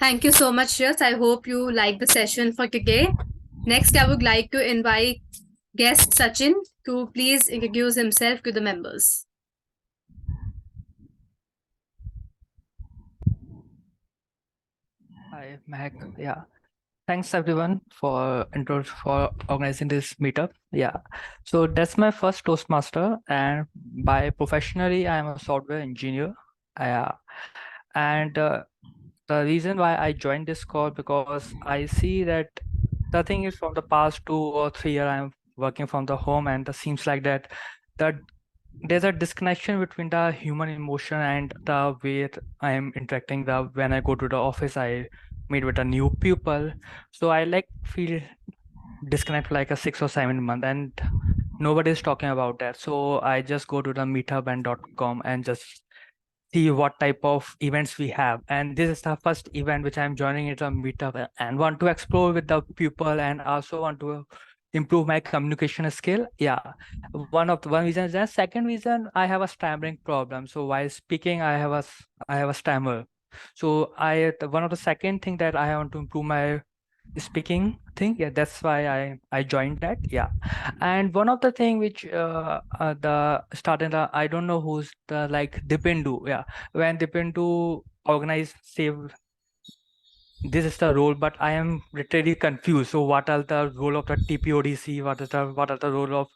Thank you so much, Shreyas. I hope you like the session for today. Next, I would like to invite guest Sachin to please introduce himself to the members. Hi, Mehak. Yeah. Thanks everyone for organizing this meetup. Yeah. So that's my first Toastmaster, and by professionally, I am a software engineer. Yeah. And the reason why I joined this call because I see that the thing is from the past 2 or 3 years I'm working from the home, and it seems like that there's a disconnection between the human emotion and the way I am interacting. The when I go to the office, I meet with a new people, so I like feel disconnect like a 6 or 7 month, and nobody's talking about that. So I just go to the meetup and .com and just see what type of events we have. And this is the first event which I'm joining. It's a meetup and want to explore with the people and also want to improve my communication skill. Yeah, one reason is that. Second reason, I have a stammering problem. So while speaking, I have a stammer. So one of the second thing that I want to improve my speaking thing. Yeah, that's why I joined that. Yeah, and one of the thing which the starting the I don't know who's the like Dipindu. Yeah, when Dipindu organize save, this is the role, but I am literally confused. So what are the role of the TPODC? What are the role of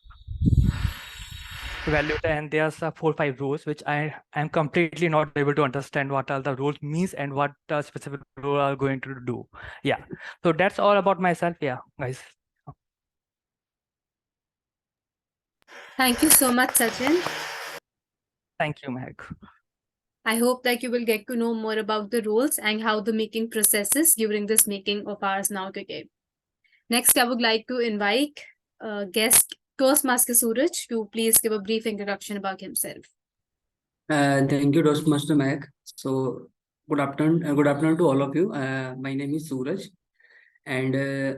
Valuta? And there's 4 5 roles which I am completely not able to understand what are the roles means and what the specific role are going to do. Yeah, so that's all about myself. Yeah, guys. Thank you so much, Sachin. Thank you, Meg. I hope that you will get to know more about the roles and how the making processes during this making of ours now today. Next, I would like to invite guest Toastmaster Suraj to please give a brief introduction about himself. Thank you, Toastmaster Mac. So, good afternoon to all of you. My name is Suraj, and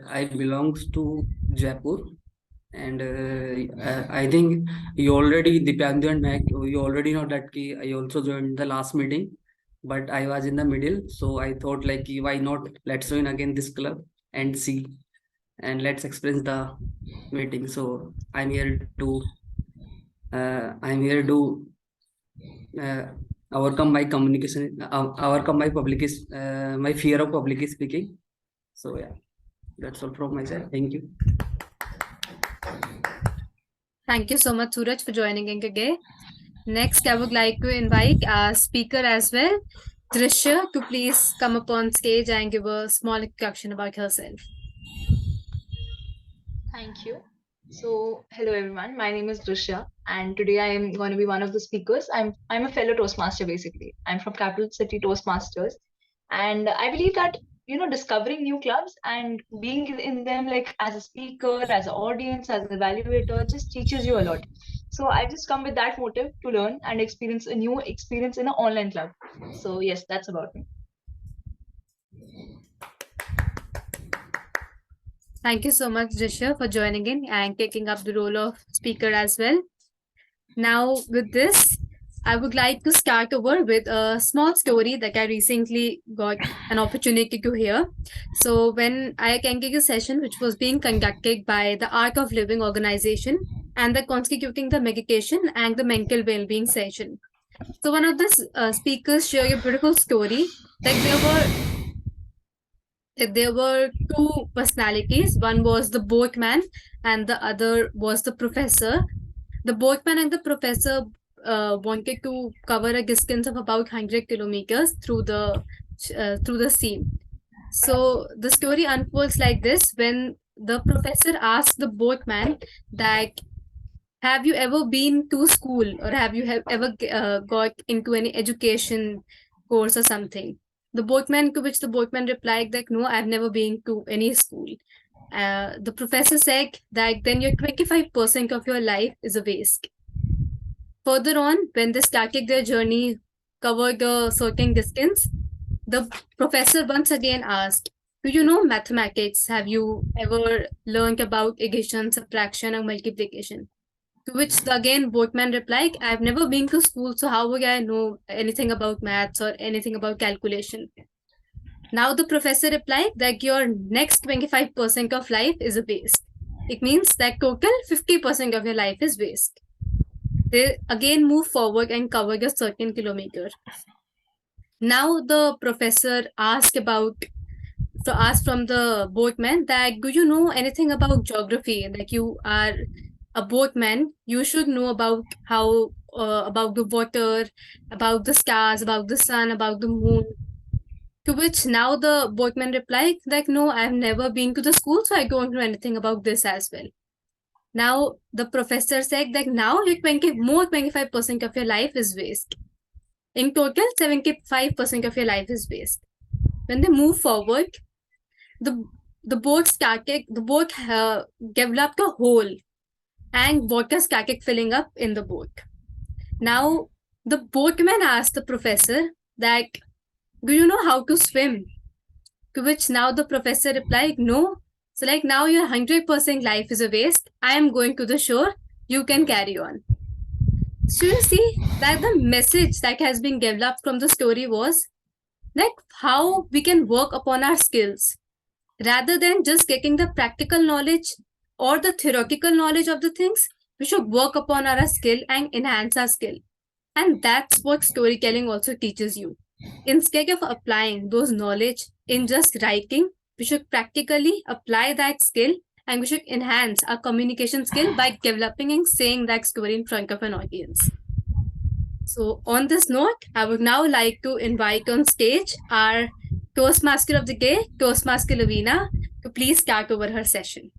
I belongs to Jaipur. And I think you already, Dipyandu and Mac, you already know that I also joined the last meeting, but I was in the middle. So I thought like, why not? Let's join again this club and see, and let's experience the meeting. So I'm here to uh, overcome my overcome my my fear of public speaking. So yeah, that's all from my side. Thank you. Thank you so much, Suraj, for joining in today. Next, I would like to invite our speaker as well, Drishya, to please come up on stage and give a small introduction about herself. Thank you. So, hello everyone. My name is Drishya, and today I am going to be one of the speakers. I'm a fellow Toastmaster basically. I'm from Capital City Toastmasters, and I believe that discovering new clubs and being in them like as a speaker, as an audience, as an evaluator just teaches you a lot. So I've just come with that motive to learn and experience a new experience in an online club. So yes, that's about me. Thank you so much, Drishya, for joining in and taking up the role of speaker as well. Now, with this, I would like to start over with a small story that I recently got an opportunity to hear. So, when I attended a session which was being conducted by the Art of Living organization and the constituting the meditation and the mental well-being session. So, one of the speakers shared a beautiful story that there were two personalities. One was the boatman, and the other was the professor. The boatman and the professor wanted to cover a distance of about 100 kilometers through the sea. So the story unfolds like this: when the professor asked the boatman that, "Have you ever been to school, or have you ever got into any education course or something?" The boatman, to which the boatman replied that, "No, I've never been to any school." The professor said that then your 25% of your life is a waste. Further on, when they started their journey, covered a certain distance, the professor once again asked, "Do you know mathematics? Have you ever learned about addition, subtraction, or multiplication?" To which again boatman replied, "I've never been to school, so how would I know anything about maths or anything about calculation?" Now the professor replied that your next 25% of life is a waste. It means that total 50% of your life is waste. They again move forward and cover a certain kilometer. Now the professor asked from the boatman that, do you know anything about geography? Like, you are a boatman, you should know about how about the water, about the stars, about the sun, about the moon. To which now the boatman replied, like, no, I've never been to the school, so I don't know anything about this as well. Now the professor said that now your 25% of your life is waste. In total, 75% of your life is waste. When they move forward, the boat developed a hole, and water started filling up in the boat. Now the boatman asked the professor that, do you know how to swim? To which now the professor replied, no. So, like, now your 100% life is a waste. I am going to the shore. You can carry on. So you see that the message that has been developed from the story was like how we can work upon our skills rather than just getting the practical knowledge or the theoretical knowledge of the things. We should work upon our skill and enhance our skill. And that's what storytelling also teaches you. Instead of applying those knowledge in just writing, we should practically apply that skill, and we should enhance our communication skill by developing and saying that story in front of an audience. So on this note, I would now like to invite on stage our Toastmaster of the day, Toastmaster Lavina, to please start over her session.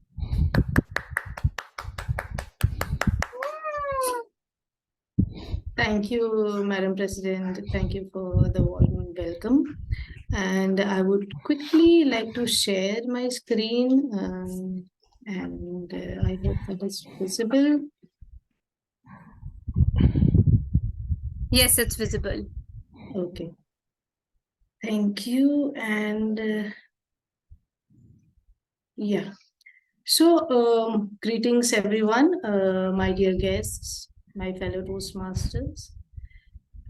Thank you, Madam President. Thank you for the warm welcome. And I would quickly like to share my screen, and I hope that is visible. Yes, it's visible. Okay. Thank you. And yeah. So, greetings, everyone, my dear guests, my fellow Toastmasters,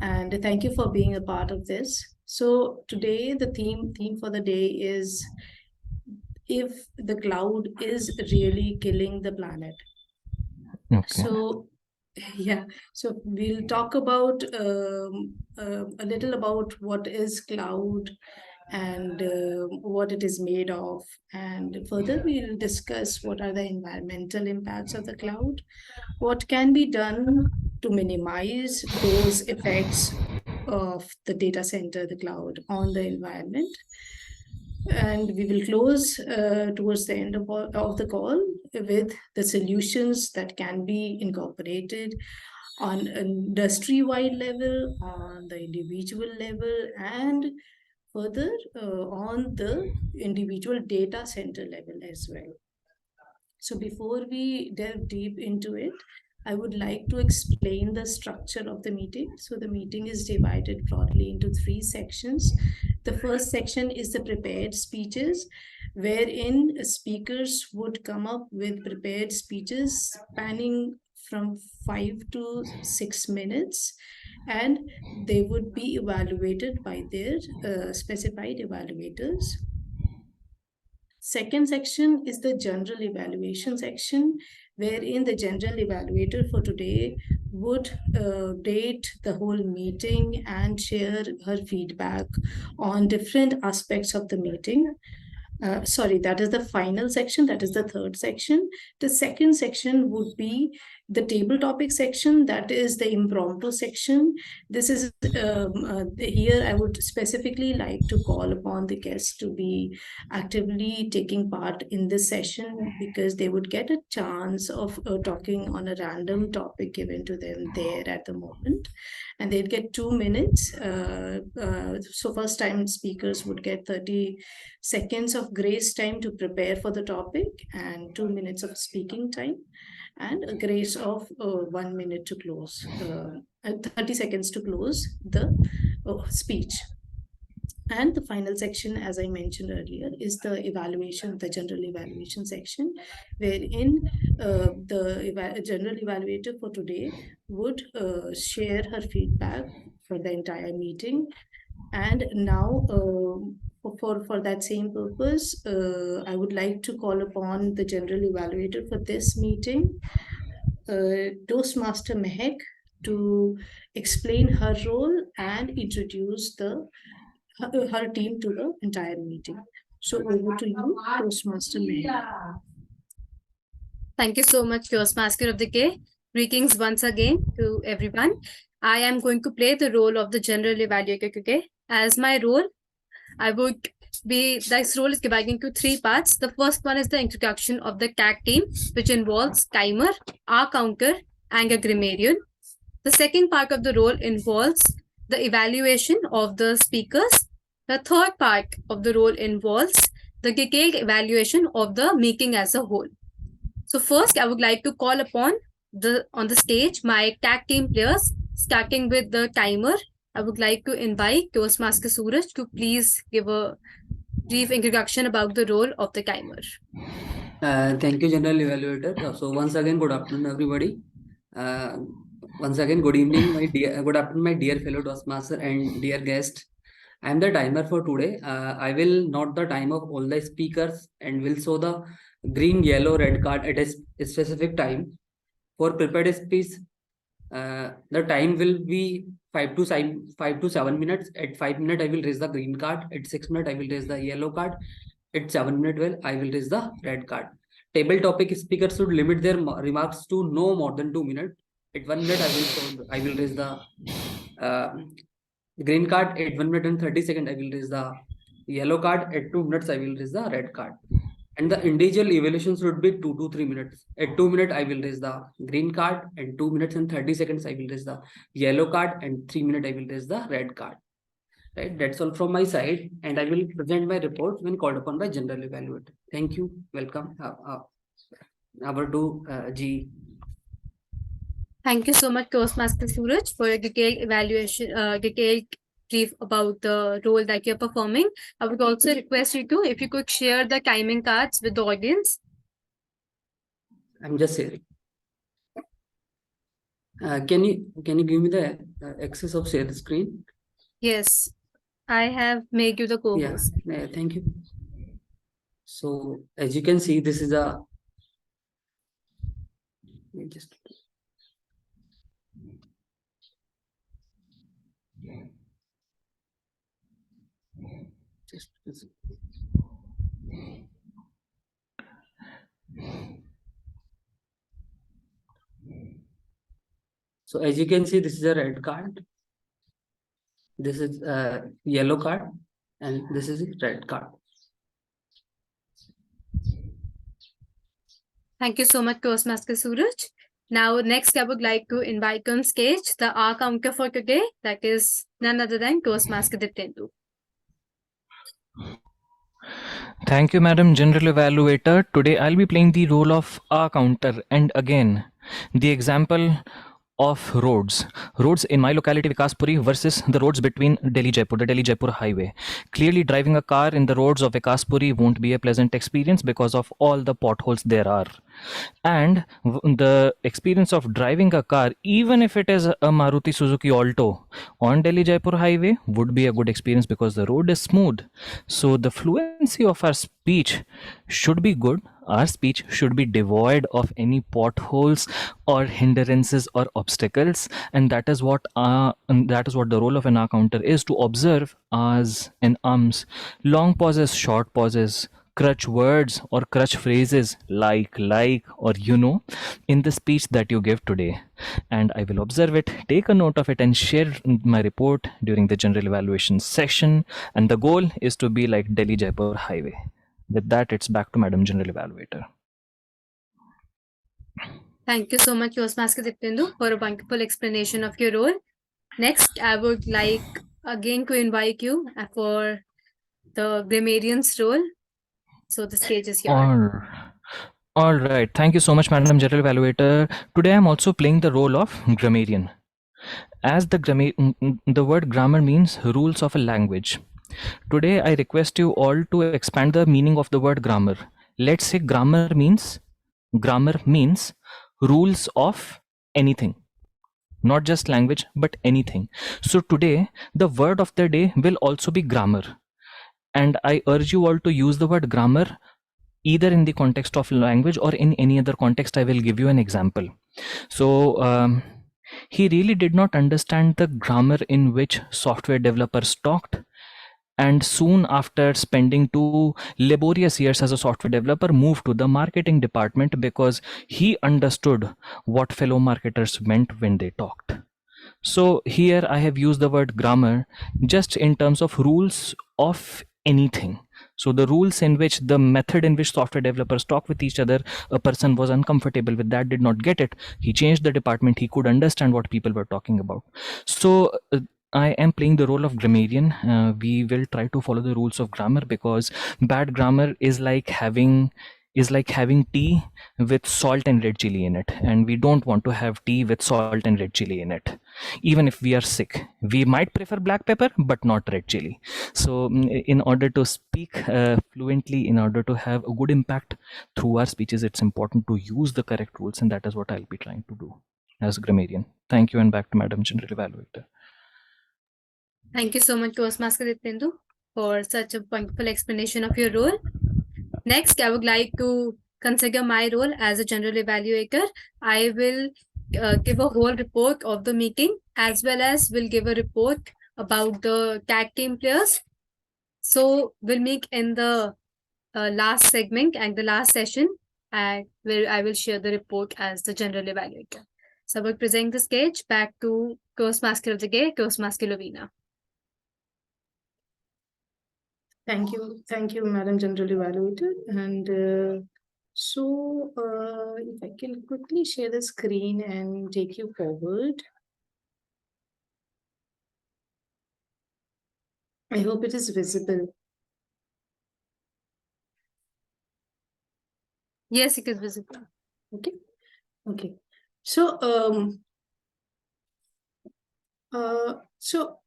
and thank you for being a part of this. So today the theme for the day is if the cloud is really killing the planet. Okay. So yeah, so we'll talk about a little about what is cloud and what it is made of, and further we'll discuss what are the environmental impacts of the cloud, what can be done to minimize those effects of the data center, the cloud, on the environment. And we will close towards the end of the call with the solutions that can be incorporated on an industry-wide level, on the individual level, and further on the individual data center level as well. So before we delve deep into it, I would like to explain the structure of the meeting. So the meeting is divided broadly into 3 sections. The first section is the prepared speeches, wherein speakers would come up with prepared speeches spanning from 5 to 6 minutes, and they would be evaluated by their specified evaluators. Second section is the general evaluation section, wherein the general evaluator for today would date the whole meeting and share her feedback on different aspects of the meeting. Sorry, that is the final section. That is the third section. The second section would be the table topic section. That is the impromptu section. This is here I would specifically like to call upon the guests to be actively taking part in this session, because they would get a chance of talking on a random topic given to them there at the moment, and they'd get 2 minutes. So first time speakers would get 30 seconds of grace time to prepare for the topic, and 2 minutes of speaking time, and a grace of 1 minute to close, 30 seconds to close the speech. And the final section, as I mentioned earlier, is the evaluation, the general evaluation section, wherein the general evaluator for today would share her feedback for the entire meeting. And now for that same purpose, I would like to call upon the general evaluator for this meeting, Toastmaster Mehak, to explain her role and introduce her team to the entire meeting. So over to you, Toastmaster Mehak. Thank you so much, Toastmaster of the Day. Greetings once again to everyone. I am going to play the role of the general evaluator today. As my role, this role is divided into three parts. The first one is the introduction of the CAC team, which involves timer, R counter, and a grammarian. The second part of the role involves the evaluation of the speakers. The third part of the role involves the detailed evaluation of the meeting as a whole. So first, I would like to call upon on the stage my tag team players, starting with the timer. I would like to invite Toastmaster Suraj to please give a brief introduction about the role of the timer. Thank you, General Evaluator. So once again, good afternoon, everybody. Once again, good evening, good afternoon, my dear fellow Toastmaster and dear guest. I am the timer for today. I will note the time of all the speakers and will show the green, yellow, red card at a specific time. For prepared speech, the time will be 5 to 7 minutes. At 5 minutes, I will raise the green card. At 6 minutes, I will raise the yellow card. At 7 minutes, I will raise the red card. Table topic speakers should limit their remarks to no more than 2 minutes. At 1 minute, I will raise the green card. At 1 minute and 30 seconds, I will raise the yellow card. At 2 minutes, I will raise the red card. And the individual evaluations would be 2 to 3 minutes. At 2 minutes, I will raise the green card. And 2 minutes and 30 seconds, I will raise the yellow card. And 3 minutes, I will raise the red card. Right, that's all from my side, and I will present my report when called upon by general evaluator. Thank you. Welcome. Over to G. Thank you so much, Toastmaster Suraj, for your detailed evaluation, detailed brief about the role that you're performing. I would also request you to, if you could share the timing cards with the audience. I'm just saying. Can you give me the access of share the screen? Yes, I have made you the co-host. Yeah, thank you. So as you can see, this is a so as you can see, this is a red card. This is a yellow card, and this is a red card. Thank you so much, Toastmaster Suraj. Now, next, I would like to invite on stage the R counter for today. That is none other than Toastmaster Diptendu. Thank you, Madam General Evaluator. Today, I'll be playing the role of R counter. And again, the example of roads in my locality Vikaspuri versus the roads between Delhi Jaipur, the Delhi Jaipur highway. Clearly, driving a car in the roads of Vikaspuri won't be a pleasant experience because of all the potholes there are. And the experience of driving a car, even if it is a Maruti Suzuki Alto on Delhi Jaipur highway, would be a good experience because the road is smooth. So the fluency of our speech should be good. Our speech should be devoid of any potholes or hindrances or obstacles, and that is what the role of an R counter is, to observe ahs and ums, long pauses, short pauses, crutch words or crutch phrases like or in the speech that you give today. And I will observe it, take a note of it, and share my report during the general evaluation session. And the goal is to be like Delhi Jaipur highway. With that, it's back to Madam General Evaluator. Thank you so much, Toastmaster Diptendu, for a wonderful explanation of your role. Next, I would like again to invite you for the grammarian's role. So the stage is yours. All right. Thank you so much, Madam General Evaluator. Today, I'm also playing the role of grammarian. As the word grammar means rules of a language. Today, I request you all to expand the meaning of the word grammar. Let's say grammar means rules of anything, not just language, but anything. So today, the word of the day will also be grammar. And I urge you all to use the word grammar either in the context of language or in any other context. I will give you an example. So he really did not understand the grammar in which software developers talked, and soon after spending 2 laborious years as a software developer, moved to the marketing department because he understood what fellow marketers meant when they talked. So here I have used the word grammar just in terms of rules of anything. So the rules in which, the method in which software developers talk with each other, a person was uncomfortable with that, did not get it. He changed the department. He could understand what people were talking about. So I am playing the role of grammarian. We will try to follow the rules of grammar, because bad grammar is like having tea with salt and red chili in it, and we don't want to have tea with salt and red chili in it. Even if we are sick, we might prefer black pepper but not red chili. So in order to speak fluently, in order to have a good impact through our speeches, it's important to use the correct rules, and that is what I'll be trying to do as a grammarian. Thank you, and back to Madam General Evaluator. Thank you so much, Toastmaster Dipendu, for such a wonderful explanation of your role. Next, I would like to consider my role as a general evaluator. I will give a whole report of the meeting, as well as will give a report about the tag team players. So we'll meet in the last segment and the last session, where I will share the report as the general evaluator. So I will present the sketch back to Toastmaster of the Day, Toastmaster Lovina. Thank you, Madam General Evaluator. And if I can quickly share the screen and take you forward. I hope it is visible. Yes, it is visible. Okay. So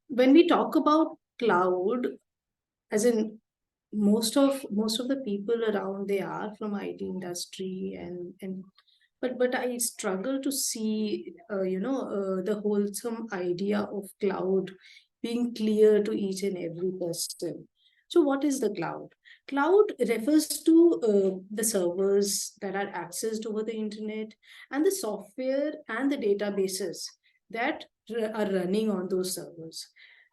when we talk about cloud, as in most of the people around, they are from IT industry, but I struggle to see the wholesome idea of cloud being clear to each and every person. So what is the cloud? Cloud refers to the servers that are accessed over the internet, and the software and the databases that are running on those servers.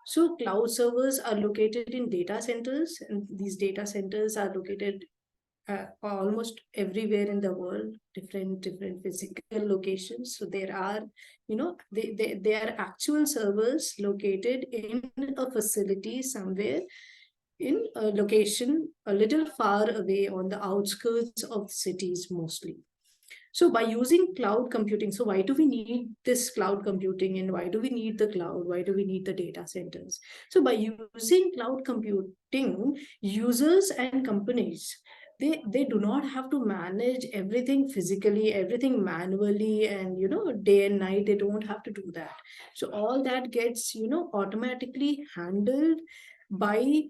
So cloud servers are located in data centers, and these data centers are located almost everywhere in the world, different physical locations. So there are, they are actual servers located in a facility somewhere in a location a little far away on the outskirts of cities mostly. So by using cloud computing, so why do we need this cloud computing, and why do we need the cloud? Why do we need the data centers? So by using cloud computing, users and companies, they do not have to manage everything physically, everything manually, and day and night. They don't have to do that. So all that gets automatically handled by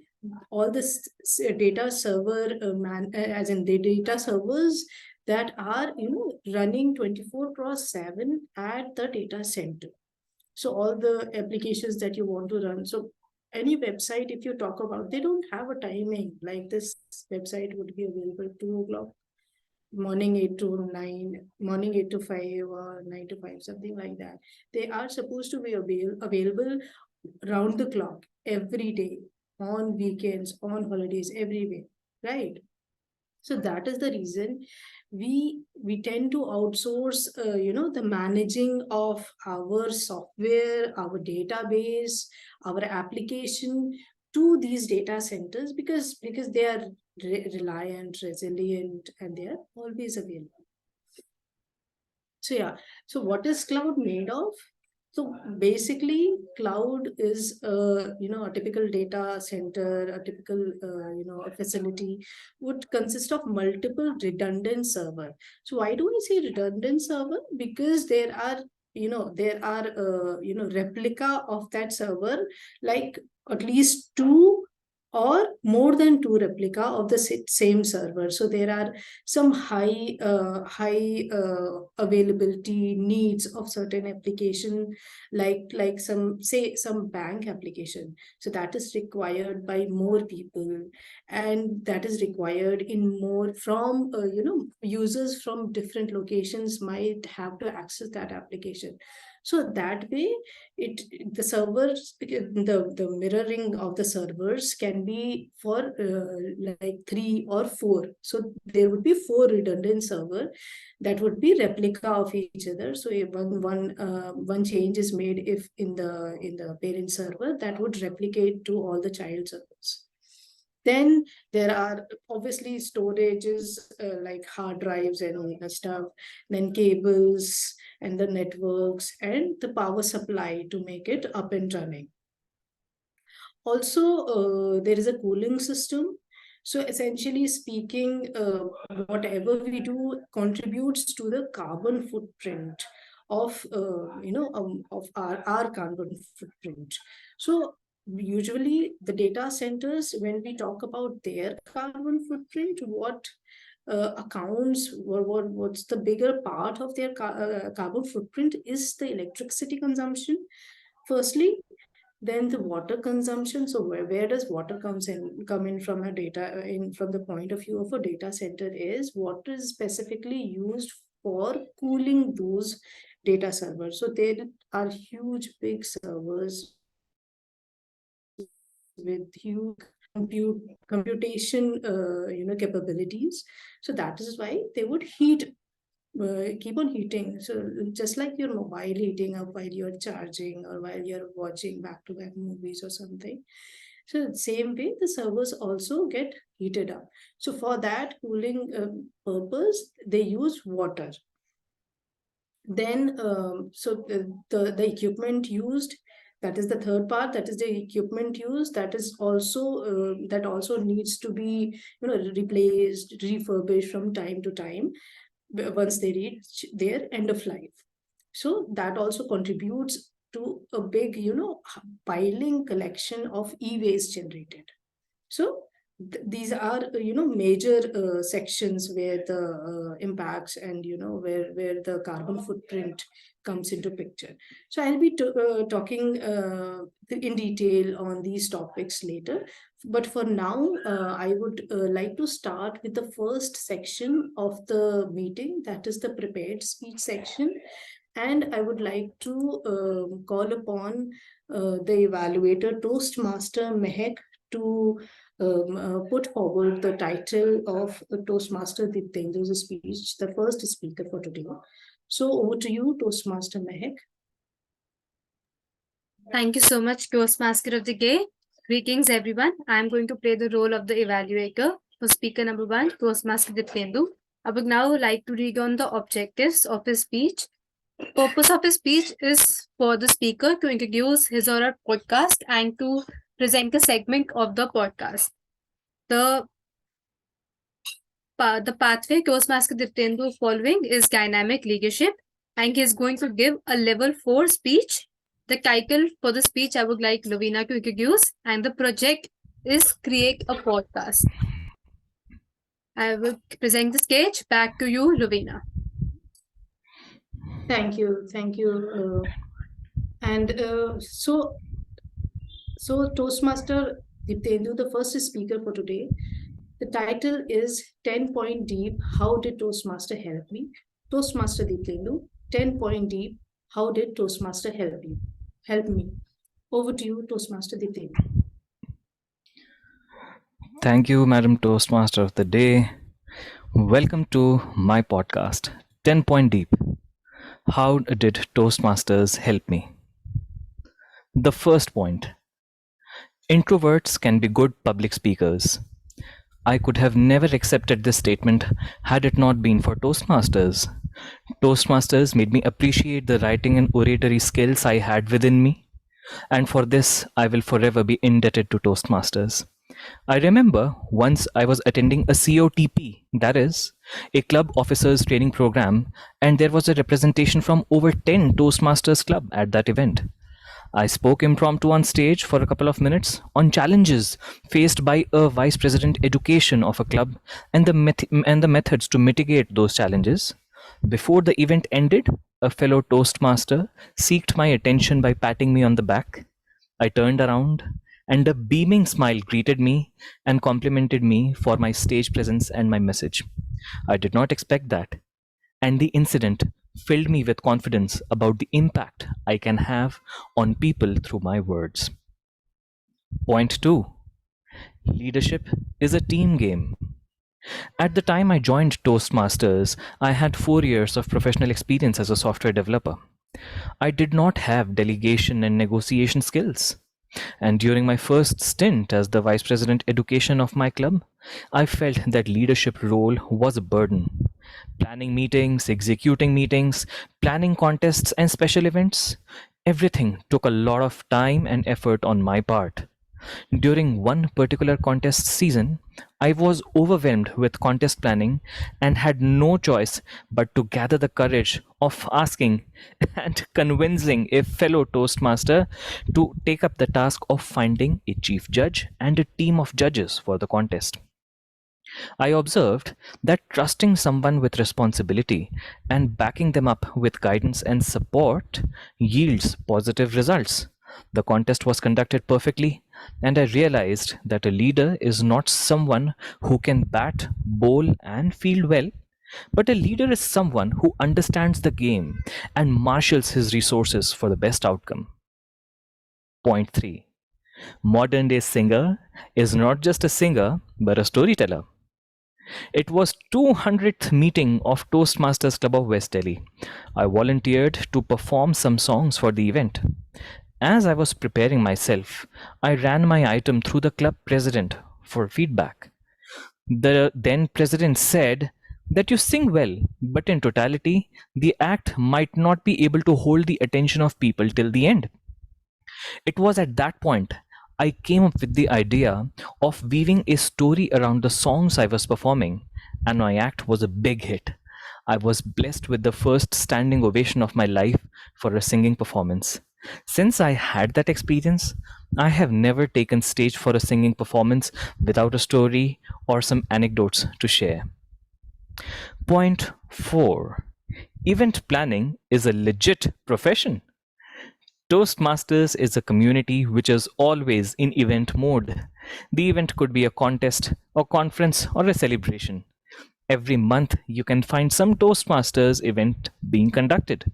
all this data server as in the data servers that are running 24/7 at the data center. So all the applications that you want to run, so any website, if you talk about, they don't have a timing. Like this website would be available 2 o'clock morning, 8 to 9, morning 8 to 5, or 9 to 5, something like that. They are supposed to be available round the clock every day, on weekends, on holidays, everywhere, right? So that is the reason we tend to outsource the managing of our software, our database, our application to these data centers, because they are reliant, resilient, and they are always available. So yeah, so what is cloud made of? So basically, cloud is a typical data center, a typical a facility would consist of multiple redundant server. So why do I say redundant server? Because there are replica of that server, like at least 2 or more than 2 replica of the same server. So there are some high availability needs of certain application, like some bank application. So that is required by more people, and that is required in more from users from different locations might have to access that application. So that way, the servers, the mirroring of the servers can be for like 3 or 4. So there would be 4 redundant server that would be replica of each other. So if one change is made if in the parent server, that would replicate to all the child servers. Then there are obviously storages like hard drives and stuff, then cables and the networks and the power supply to make it up and running. Also, there is a cooling system. So essentially speaking, whatever we do contributes to the carbon footprint of of our carbon footprint. So usually the data centers, when we talk about their carbon footprint, what accounts what's the bigger part of their carbon footprint is the electricity consumption firstly, then the water consumption. So where does water come in from a data from the point of view of a data center is water is specifically used for cooling those data servers. So there are huge big servers with huge computation capabilities. So that is why they would keep on heating. So just like your mobile heating up while you're charging or while you're watching back-to-back movies or something. So same way, the servers also get heated up. So for that cooling purpose, they use water. Then, so the equipment used, that is the third part, that is the equipment used, that is also that also needs to be replaced, refurbished from time to time once they reach their end of life. So that also contributes to a big piling collection of e-waste generated. So these are major sections where the impacts and where the carbon footprint comes into picture. So I'll be talking in detail on these topics later, but for now I would like to start with the first section of the meeting, that is the prepared speech section. And I would like to call upon the evaluator Toastmaster Mehak to put forward the title of Toastmaster Diptendu's speech, the first speaker for today. So over to you, Toastmaster Mehak. Thank you so much, Toastmaster of the Day. Greetings, everyone. I'm going to play the role of the evaluator for speaker number 1, Toastmaster Diptendu. I would now like to read on the objectives of his speech. Purpose of his speech is for the speaker to introduce his or her podcast and to present a segment of the podcast. The pathway Toastmaster Diptendu is following is dynamic leadership, and he is going to give a level 4 speech. The title for the speech I would like Lovina to introduce, and the project is Create a Podcast. I will present the stage back to you, Lovina. Thank you. So Toastmaster Diptendu, the first speaker for today, the title is 10 Point Deep, How Did Toastmaster Help Me? Toastmaster Diptendu, 10 Point Deep, How Did Toastmaster help me? Over to you, Toastmaster Diptendu. Thank you, Madam Toastmaster of the Day. Welcome to my podcast, 10 Point Deep. How did Toastmasters help me? The first point. Introverts can be good public speakers. I could have never accepted this statement had it not been for Toastmasters. Toastmasters made me appreciate the writing and oratory skills I had within me, and for this I will forever be indebted to Toastmasters. I remember once I was attending a COTP, that is, a club officers training program, and there was a representation from over 10 Toastmasters club at that event. I spoke impromptu on stage for a couple of minutes on challenges faced by a vice president education of a club and the methods to mitigate those challenges. Before the event ended, a fellow Toastmaster seeked my attention by patting me on the back. I turned around and a beaming smile greeted me and complimented me for my stage presence and my message. I did not expect that, and the incident filled me with confidence about the impact I can have on people through my words. Point 2. Leadership is a team game. At the time I joined Toastmasters, I had 4 years of professional experience as a software developer. I did not have delegation and negotiation skills. And during my first stint as the vice president education of my club, I felt that leadership role was a burden. Planning meetings, executing meetings, planning contests and special events, everything took a lot of time and effort on my part. During one particular contest season, I was overwhelmed with contest planning and had no choice but to gather the courage of asking and convincing a fellow Toastmaster to take up the task of finding a chief judge and a team of judges for the contest. I observed that trusting someone with responsibility and backing them up with guidance and support yields positive results. The contest was conducted perfectly, and I realized that a leader is not someone who can bat, bowl, and field well, but a leader is someone who understands the game and marshals his resources for the best outcome. Point 3. Modern day singer is not just a singer, but a storyteller. It was 200th meeting of Toastmasters Club of West Delhi. I volunteered to perform some songs for the event. As I was preparing myself, I ran my item through the club president for feedback. The then president said that you sing well, but in totality, the act might not be able to hold the attention of people till the end. It was at that point I came up with the idea of weaving a story around the songs I was performing, and my act was a big hit. I was blessed with the first standing ovation of my life for a singing performance. Since I had that experience, I have never taken stage for a singing performance without a story or some anecdotes to share. Point 4. Event planning is a legit profession. Toastmasters is a community which is always in event mode. The event could be a contest, a conference, or a celebration. Every month, you can find some Toastmasters event being conducted.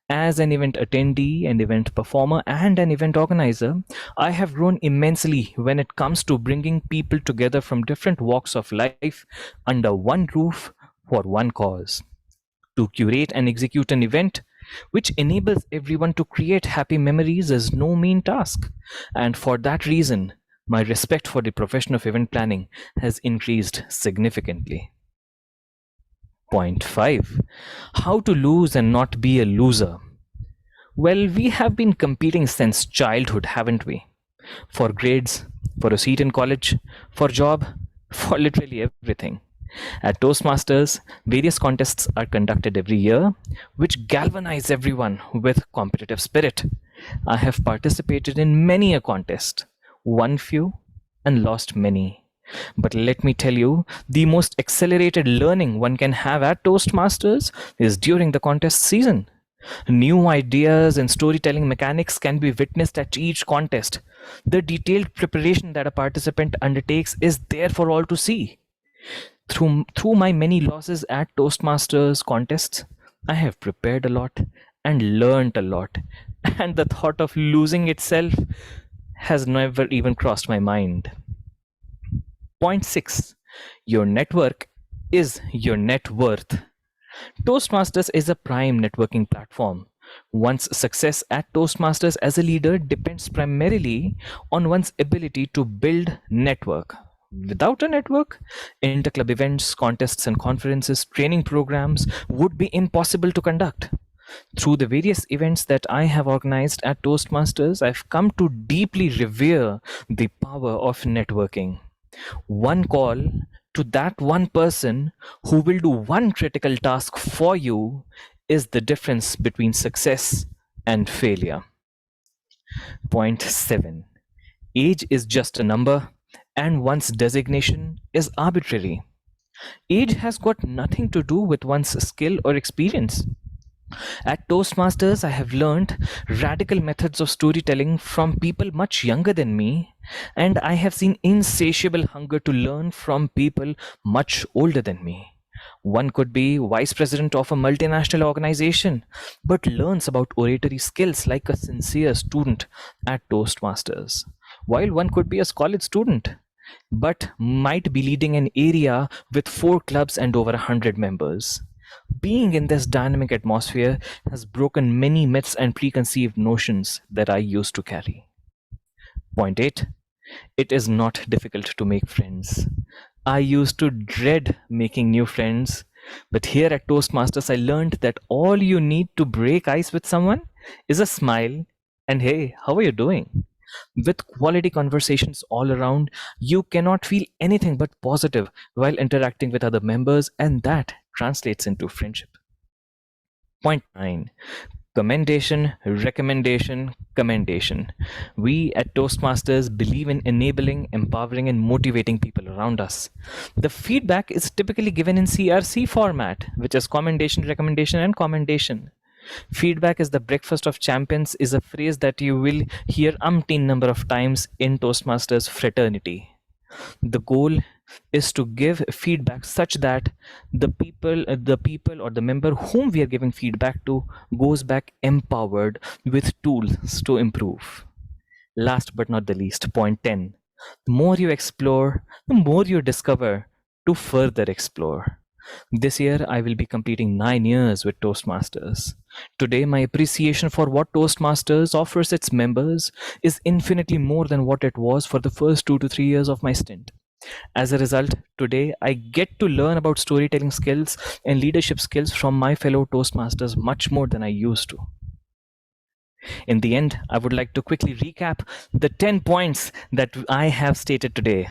As an event attendee, an event performer, and an event organizer, I have grown immensely when it comes to bringing people together from different walks of life under one roof for one cause. To curate and execute an event which enables everyone to create happy memories is no mean task. And for that reason, my respect for the profession of event planning has increased significantly. Point 5. How to lose and not be a loser. Well, we have been competing since childhood, haven't we? For grades, for a seat in college, for job, for literally everything. At Toastmasters, various contests are conducted every year, which galvanize everyone with competitive spirit. I have participated in many a contest, won few, and lost many. But let me tell you, the most accelerated learning one can have at Toastmasters is during the contest season. New ideas and storytelling mechanics can be witnessed at each contest. The detailed preparation that a participant undertakes is there for all to see. Through my many losses at Toastmasters contests, I have prepared a lot and learned a lot. And the thought of losing itself has never even crossed my mind. Point 6. Your network is your net worth. Toastmasters is a prime networking platform. One's success at Toastmasters as a leader depends primarily on one's ability to build network. Without a network, inter-club events, contests and conferences, training programs would be impossible to conduct. Through the various events that I have organized at Toastmasters, I've come to deeply revere the power of networking. One call to that one person who will do one critical task for you is the difference between success and failure. Point 7. Age is just a number, and one's designation is arbitrary. Age has got nothing to do with one's skill or experience. At Toastmasters, I have learned radical methods of storytelling from people much younger than me, and I have seen insatiable hunger to learn from people much older than me. One could be vice president of a multinational organization, but learns about oratory skills like a sincere student at Toastmasters, while one could be a college student, but might be leading an area with 4 clubs and over 100 members. Being in this dynamic atmosphere has broken many myths and preconceived notions that I used to carry. Point 8. It is not difficult to make friends. I used to dread making new friends, but here at Toastmasters, I learned that all you need to break ice with someone is a smile and hey, how are you doing? With quality conversations all around, you cannot feel anything but positive while interacting with other members, and that translates into friendship. Point 9. Commendation, recommendation, commendation. We at Toastmasters believe in enabling, empowering, and motivating people around us. The feedback is typically given in CRC format, which is commendation, recommendation, and commendation. Feedback is the breakfast of champions is a phrase that you will hear umpteen number of times in Toastmasters fraternity. The goal is to give feedback such that the people or the member whom we are giving feedback to goes back empowered with tools to improve. Last but not the least, point 10. The more you explore, the more you discover to further explore. This year, I will be completing 9 years with Toastmasters. Today, my appreciation for what Toastmasters offers its members is infinitely more than what it was for the first 2 to 3 years of my stint. As a result, today I get to learn about storytelling skills and leadership skills from my fellow Toastmasters much more than I used to. In the end, I would like to quickly recap the 10 points that I have stated today.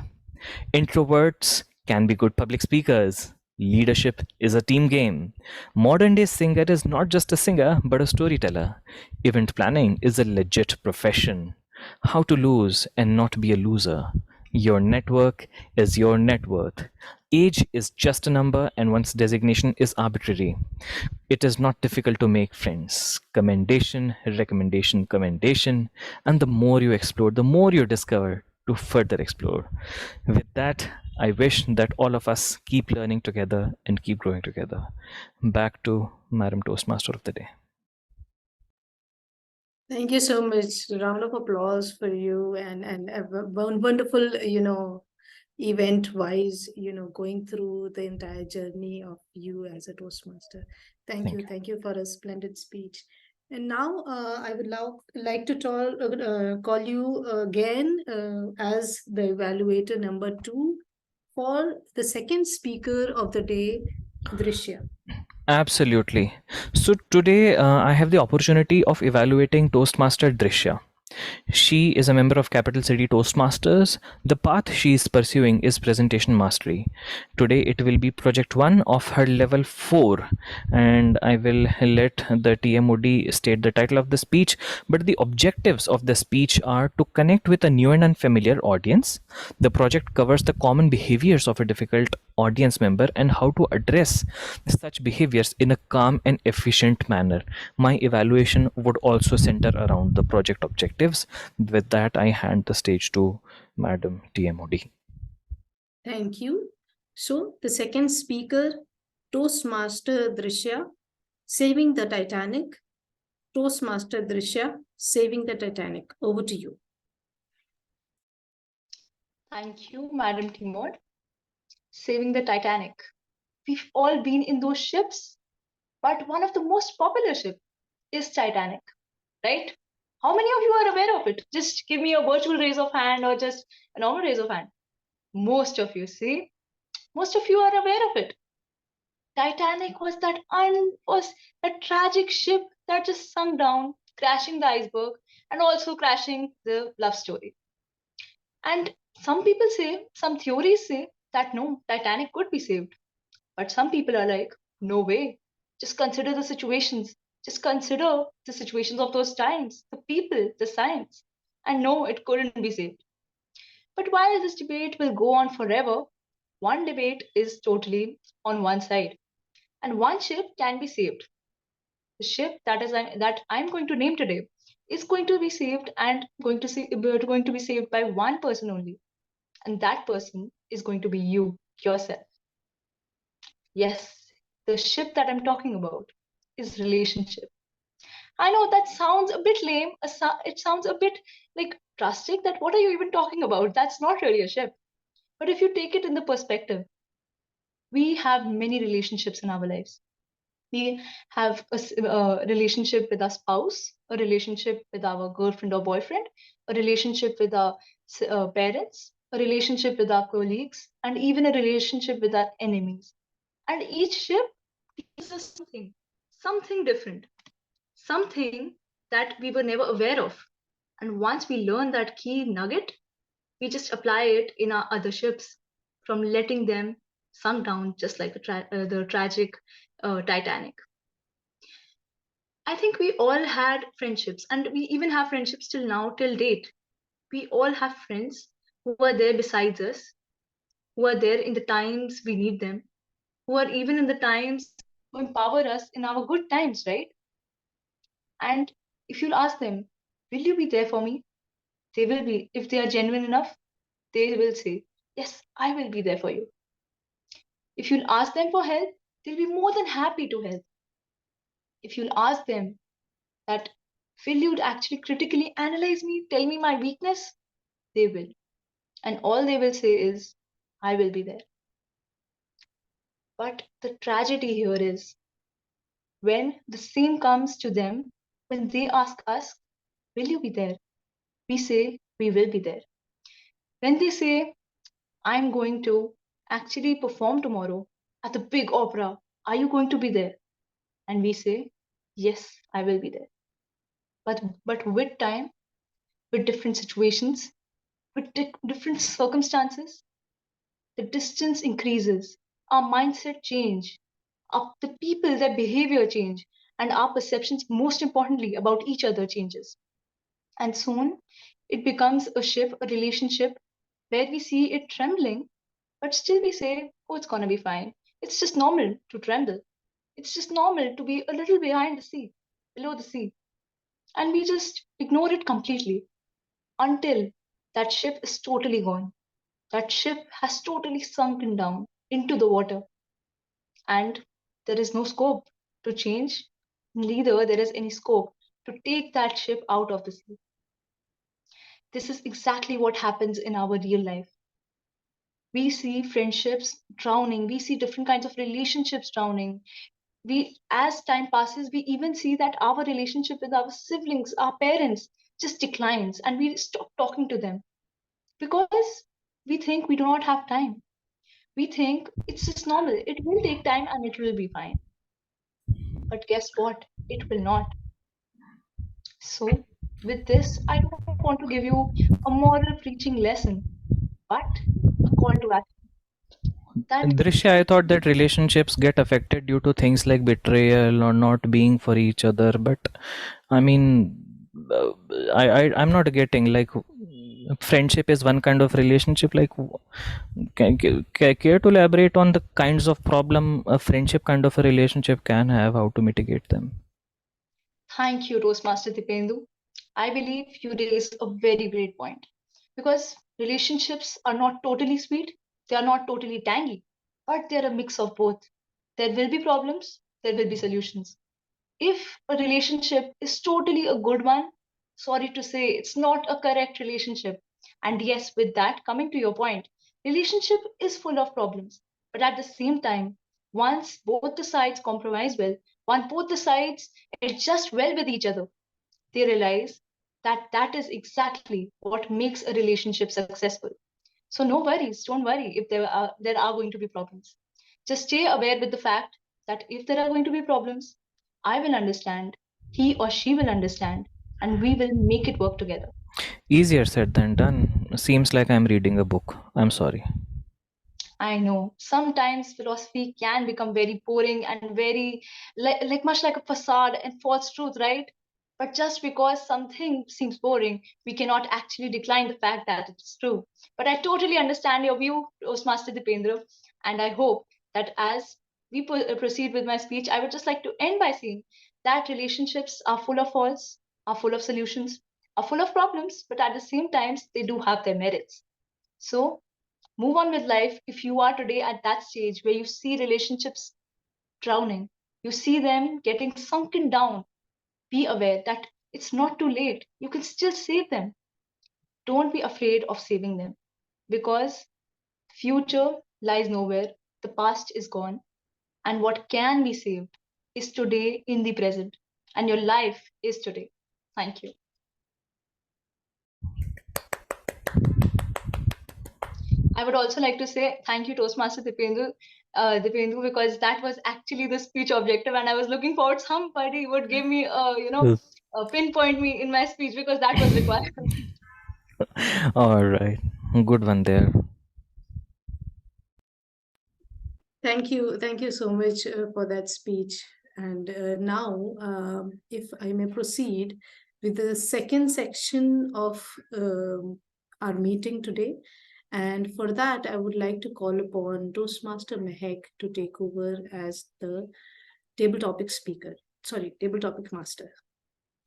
Introverts can be good public speakers. Leadership is a team game. Modern day singer is not just a singer, but a storyteller. Event planning is a legit profession. How to lose and not be a loser. Your network is your net worth. Age is just a number and one's designation is arbitrary. It is not difficult to make friends. Commendation, recommendation, commendation. And the more you explore, the more you discover to further explore. With that, I wish that all of us keep learning together and keep growing together. Back to Madam Toastmaster of the day. Thank you so much. Round of applause for you and a wonderful, event-wise, going through the entire journey of you as a Toastmaster. Thank you. Thank you for a splendid speech. And now I would like to call you again as the evaluator number 2 for the second speaker of the day, Drishya. Absolutely. So today I have the opportunity of evaluating Toastmaster Drishya. She is a member of Capital City Toastmasters. The path she is pursuing is presentation mastery. Today it will be project 1 of her level 4, and I will let the TMOD state the title of the speech, but the objectives of the speech are to connect with a new and unfamiliar audience. The project covers the common behaviors of a difficult audience member and how to address such behaviors in a calm and efficient manner. My evaluation would also center around the project objectives. With that, I hand the stage to Madam TMOD. Thank you. So the second speaker, Toastmaster Drishya, Saving the Titanic. Toastmaster Drishya, Saving the Titanic. Over to you. Thank you, Madam Timod. Saving the Titanic. We've all been in those ships, but one of the most popular ships is Titanic, right? How many of you are aware of it? Just give me a virtual raise of hand or just a normal raise of hand. Most of you, see? Most of you are aware of it. Titanic was that tragic ship that just sunk down, crashing the iceberg and also crashing the love story. And some people say, some theories say that no, Titanic could be saved. But some people are like, no way. Just consider the situations. Just consider the situations of those times, the people, the science, and no, it couldn't be saved. But while this debate will go on forever, one debate is totally on one side, and one ship can be saved. The ship that I'm going to name today is going to be saved and going to be saved by one person only, and that person is going to be you yourself. Yes, the ship that I'm talking about is relationship. I know that sounds a bit lame. It sounds a bit like drastic. That what are you even talking about? That's not really a ship. But if you take it in the perspective, we have many relationships in our lives. We have a relationship with our spouse, a relationship with our girlfriend or boyfriend, a relationship with our parents, a relationship with our colleagues, and even a relationship with our enemies. And each ship teaches us something different, something that we were never aware of. And once we learn that key nugget, we just apply it in our other ships, from letting them sunk down just like the tragic Titanic. I think we all had friendships, and we even have friendships till now, till date. We all have friends who are there besides us, who are there in the times we need them, who are even in the times who empower us in our good times, right? And if you'll ask them, will you be there for me? They will be. If they are genuine enough, they will say, yes, I will be there for you. If you'll ask them for help, they'll be more than happy to help. If you'll ask them that, will you actually critically analyze me, tell me my weakness? They will. And all they will say is, I will be there. But the tragedy here is, when the same comes to them, when they ask us, will you be there? We say, we will be there. When they say, I'm going to actually perform tomorrow at the big opera, are you going to be there? And we say, yes, I will be there. But with time, with different situations, with different circumstances, the distance increases, our mindset change, the people, their behavior change, and our perceptions, most importantly, about each other changes. And soon it becomes a ship, a relationship where we see it trembling, but still we say, oh, it's gonna be fine. It's just normal to tremble. It's just normal to be a little behind the sea, below the sea. And we just ignore it completely until that ship is totally gone. That ship has totally sunken down into the water. And there is no scope to change, neither there is any scope to take that ship out of the sea. This is exactly what happens in our real life. We see friendships drowning, we see different kinds of relationships drowning. As time passes, we even see that our relationship with our siblings, our parents, just declines, and we stop talking to them because we think we do not have time. We think it's just normal, it will take time and it will be fine. But guess what? It will not. So, with this, I don't want to give you a moral preaching lesson, but a call to action. That Drishya, I thought that relationships get affected due to things like betrayal or not being for each other, but I mean, I'm not getting, like, friendship is one kind of relationship. Like, care to elaborate on the kinds of problem a friendship kind of a relationship can have, how to mitigate them? Thank you, Toastmaster Dipendu. I believe you raised a very great point, because relationships are not totally sweet, they are not totally tangy, but they're a mix of both. There will be problems, there will be solutions. If a relationship is totally a good one, sorry to say, it's not a correct relationship. And yes, with that, coming to your point, relationship is full of problems. But at the same time, once both the sides compromise well, once both the sides adjust well with each other, they realize that that is exactly what makes a relationship successful. So no worries, don't worry if there are going to be problems. Just stay aware with the fact that if there are going to be problems, I will understand, he or she will understand, and we will make it work together. Easier said than done. Seems like I'm reading a book. I'm sorry. I know sometimes philosophy can become very boring and very like much like a facade and false truth, right? But just because something seems boring, we cannot actually decline the fact that it's true. But I totally understand your view, Toastmaster Dipendra, and I hope that as we proceed with my speech, I would just like to end by saying that relationships are full of faults, are full of solutions, are full of problems, but at the same time, they do have their merits. So move on with life. If you are today at that stage where you see relationships drowning, you see them getting sunken down, be aware that it's not too late. You can still save them. Don't be afraid of saving them because future lies nowhere. The past is gone. And what can be saved is today in the present. And your life is today. Thank you. I would also like to say thank you, Toastmaster Dipendu, because that was actually the speech objective, and I was looking forward somebody would give me, pinpoint me in my speech because that was required. All right, good one there. Thank you so much for that speech. And now, if I may proceed with the second section of our meeting today. And for that, I would like to call upon Toastmaster Mehak to take over as the table topic speaker. Sorry, table topic master.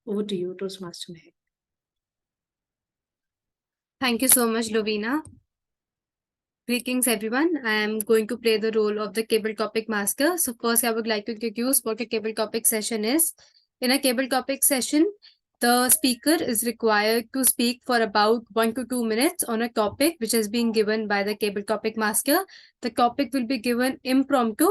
Over to you, Toastmaster Mehak. Thank you so much, Lovina. Greetings, everyone. I am going to play the role of the cable topic master. So first, I would like to introduce what a cable topic session is. In a cable topic session, the speaker is required to speak for about 1 to 2 minutes on a topic which is being given by the cable topic master. The topic will be given impromptu,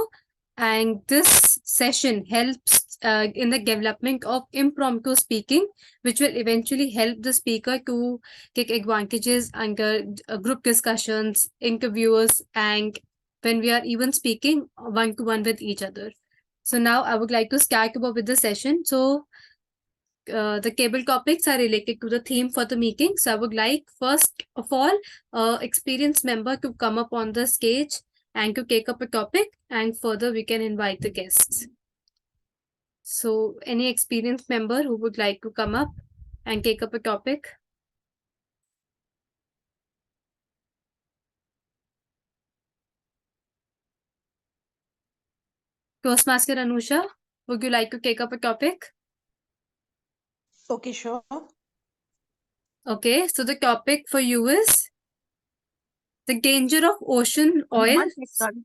and this session helps in the development of impromptu speaking, which will eventually help the speaker to take advantages under group discussions, interviews, and when we are even speaking one-to-one with each other. So now I would like to start with the session. So the cable topics are related to the theme for the meeting. So I would like, first of all, experienced member to come up on the stage and to take up a topic, and further we can invite the guests. So any experienced member who would like to come up and take up a topic? Toastmaster Anusha, would you like to take up a topic? Okay, sure. Okay, so the topic for you is the danger of ocean oil. One sec,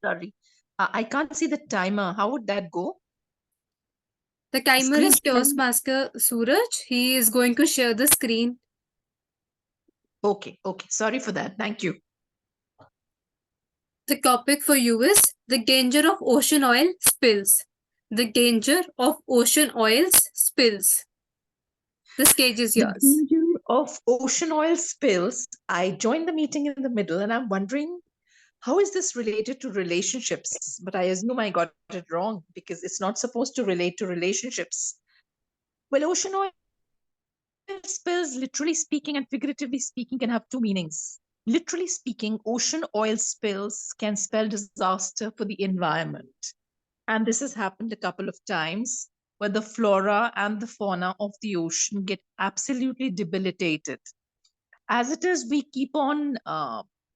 sorry. I can't see the timer. How would that go? The timer Screen is share. Toastmaster Suraj. He is going to share the screen. Okay. Sorry for that. Thank you. The topic for you is the danger of ocean oil spills. The danger of ocean oils spills. The stage is yours. The danger of ocean oil spills. I joined the meeting in the middle and I'm wondering, how is this related to relationships? But I assume I got it wrong because it's not supposed to relate to relationships. Well, ocean oil spills, literally speaking and figuratively speaking, can have two meanings. Literally speaking, ocean oil spills can spell disaster for the environment. And this has happened a couple of times where the flora and the fauna of the ocean get absolutely debilitated. As it is, we keep on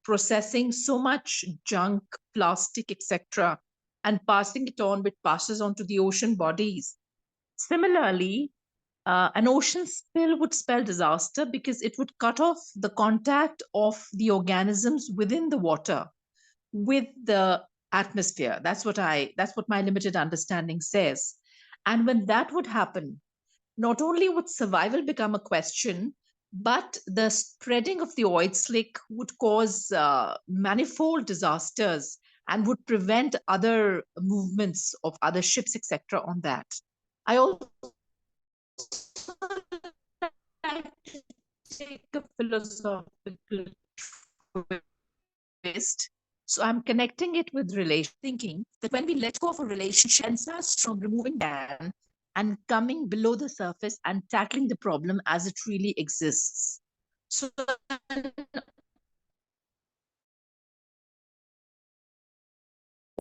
processing so much junk, plastic, etc., and passing it on, which passes on to the ocean bodies. Similarly, an ocean spill would spell disaster because it would cut off the contact of the organisms within the water with the atmosphere. That's what my limited understanding says. And when that would happen, not only would survival become a question, but the spreading of the oil slick would cause manifold disasters and would prevent other movements of other ships, etc. on that. I also like to take a philosophical twist. So I'm connecting it with relation thinking that when we let go of a relationship, it us from removing that and coming below the surface and tackling the problem as it really exists. So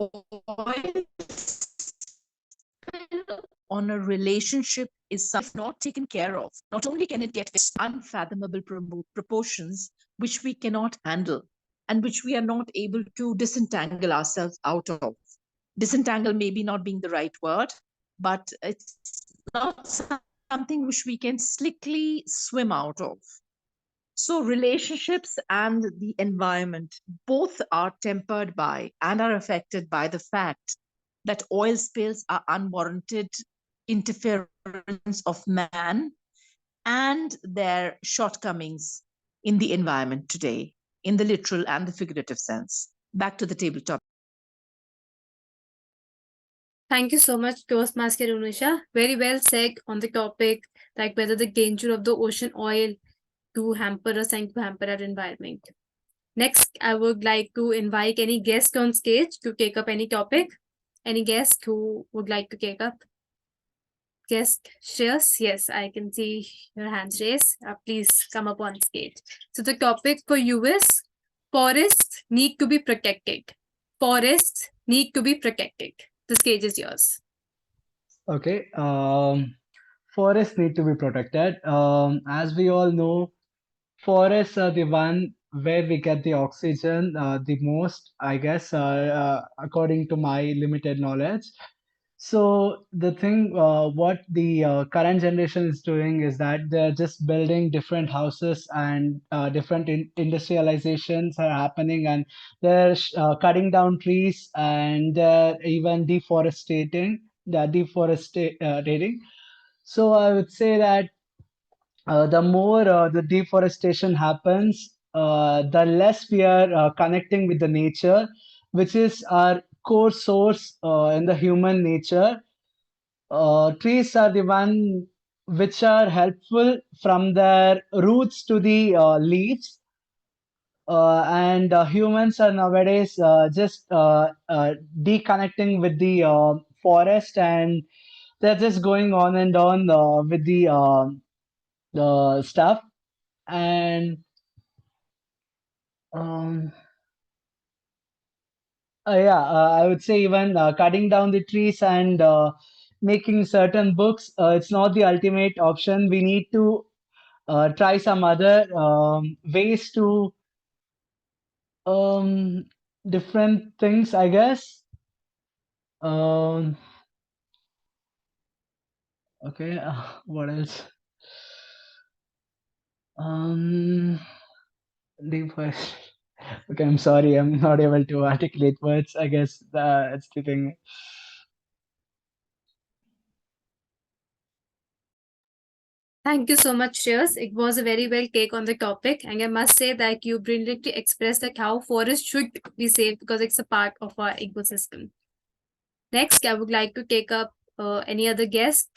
oil on a relationship is if not taken care of, not only can it get unfathomable proportions which we cannot handle and which we are not able to disentangle ourselves out of. Disentangle maybe not being the right word, but it's not something which we can slickly swim out of. So relationships and the environment both are tempered by and are affected by the fact that oil spills are unwarranted interference of man and their shortcomings in the environment today, in the literal and the figurative sense. Back to the tabletop. Thank you so much, Toastmaster Unusha. Very well said on the topic, like whether the danger of the ocean oil to hamper us and to hamper our environment. Next, I would like to invite any guest on stage to take up any topic. Any guest who would like to take up? Guest Shreyas, yes, I can see your hands raised. Please come up on stage. So the topic for you is forests need to be protected. Forests need to be protected. The stage is yours. Okay. Forests need to be protected. As we all know, forests are the one where we get the oxygen the most, I guess, according to my limited knowledge. So the thing, what the current generation is doing is that they're just building different houses and different industrializations are happening, and they're cutting down trees and even deforesting. So I would say that the more the deforestation happens, the less we are connecting with the nature, which is our core source in the human nature. Trees are the one which are helpful from their roots to the leaves. And humans are nowadays just deconnecting with the forest, and they're just going on and on with the stuff. And yeah, I would say even cutting down the trees and making certain books, it's not the ultimate option. We need to try some other ways to different things, I guess. Okay, what else? Deforest. Okay, I'm sorry, I'm not able to articulate words. I guess that's the thing. Thank you so much, Shreyas. It was a very well take on the topic, and I must say that you brilliantly expressed that how forests should be saved because it's a part of our ecosystem. Next, I would like to take up any other guest.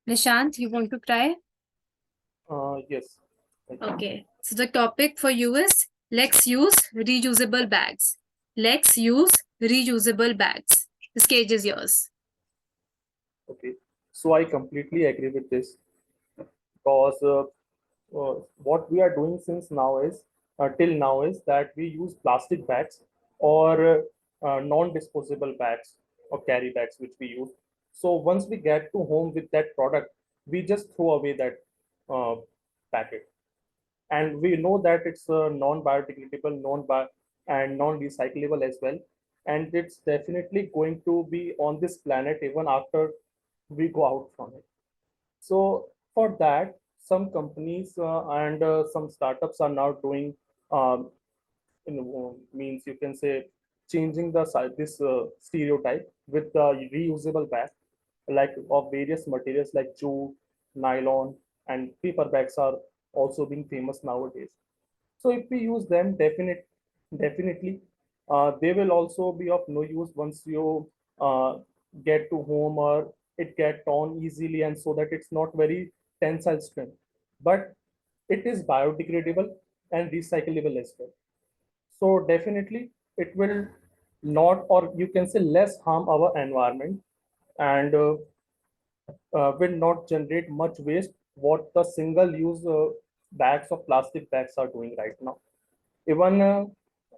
Nishant, you want to try? Yes. Okay. So the topic for you is let's use reusable bags. Let's use reusable bags. The stage is yours. Okay. So I completely agree with this because what we are doing since now is till now is that we use plastic bags or non-disposable bags or carry bags which we use. So once we get to home with that product, we just throw away that packet, and we know that it's non-biodegradable, and non-recyclable as well, and it's definitely going to be on this planet even after we go out from it. So for that, some companies and some startups are now doing, means you can say, changing this stereotype with the reusable bag, like of various materials like jute, nylon, and paper bags are also being famous nowadays. So if we use them, definitely, they will also be of no use once you get to home, or it get torn easily, and so that it's not very tensile strength. But it is biodegradable and recyclable as well. So definitely, it will not, or you can say less harm our environment, and will not generate much waste what the single use bags of plastic bags are doing right now. Even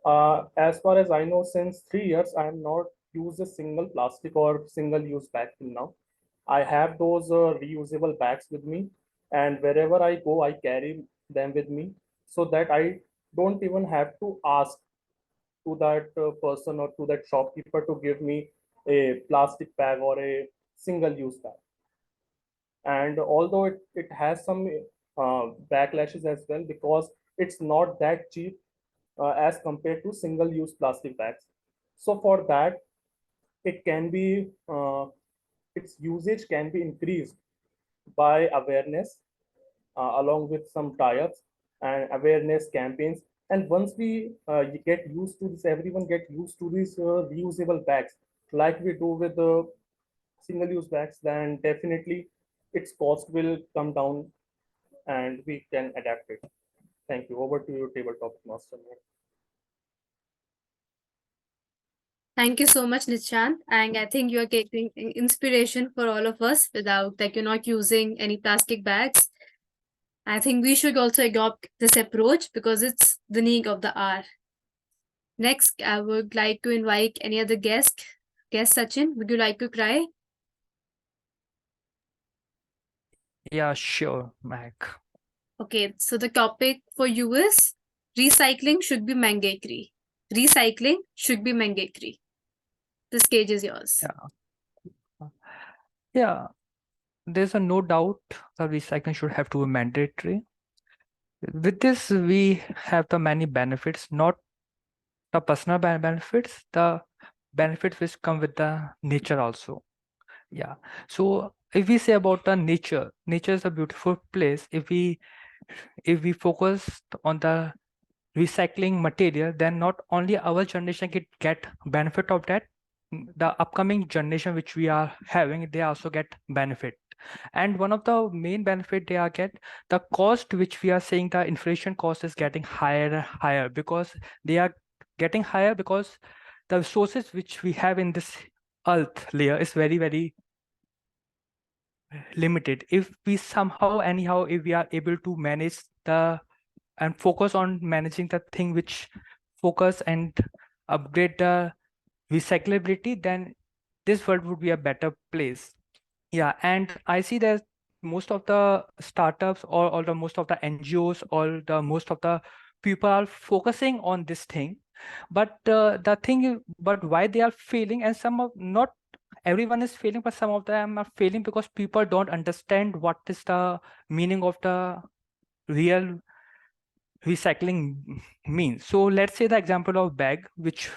As far as I know, since 3 years, I have not used a single plastic or single-use bag till now. I have those reusable bags with me, and wherever I go, I carry them with me so that I don't even have to ask to that person or to that shopkeeper to give me a plastic bag or a single-use bag. And although it has some backlashes as well, because it's not that cheap as compared to single-use plastic bags. So for that, it can be its usage can be increased by awareness along with some tie-ups and awareness campaigns. And once we get used to this, everyone get used to these reusable bags, like we do with the single-use bags, then definitely its cost will come down and we can adapt it. Thank you. Over to you, tabletop master. Thank you so much, Nishant. And I think you are getting inspiration for all of us without, like, you're not using any plastic bags. I think we should also adopt this approach because it's the need of the hour. Next, I would like to invite any other guest. Guest Sachin, would you like to try? Yeah, sure, Mac. Okay, so the topic for you is recycling should be mandatory. Recycling should be mandatory. The stage is yours. Yeah, there's a no doubt that recycling should have to be mandatory. With this, we have the many benefits, not the personal benefits, the benefits which come with the nature also. Yeah. So if we say about the nature is a beautiful place. If we focus on the recycling material, then not only our generation get benefit of that, the upcoming generation which we are having, they also get benefit. And one of the main benefit they are get, the cost which we are saying, the inflation cost is getting higher and higher, because they are getting higher because the resources which we have in this earth layer is very, very limited. If we somehow anyhow, if we are able to manage and focus on managing the thing which focus and upgrade the recyclability, then this world would be a better place. Yeah, and I see that most of the startups or the most of the NGOs or the most of the people are focusing on this thing, but the thing is, but why they are failing, and some of, not everyone is failing, but some of them are failing because people don't understand what is the meaning of the real recycling means. So let's say the example of bag, which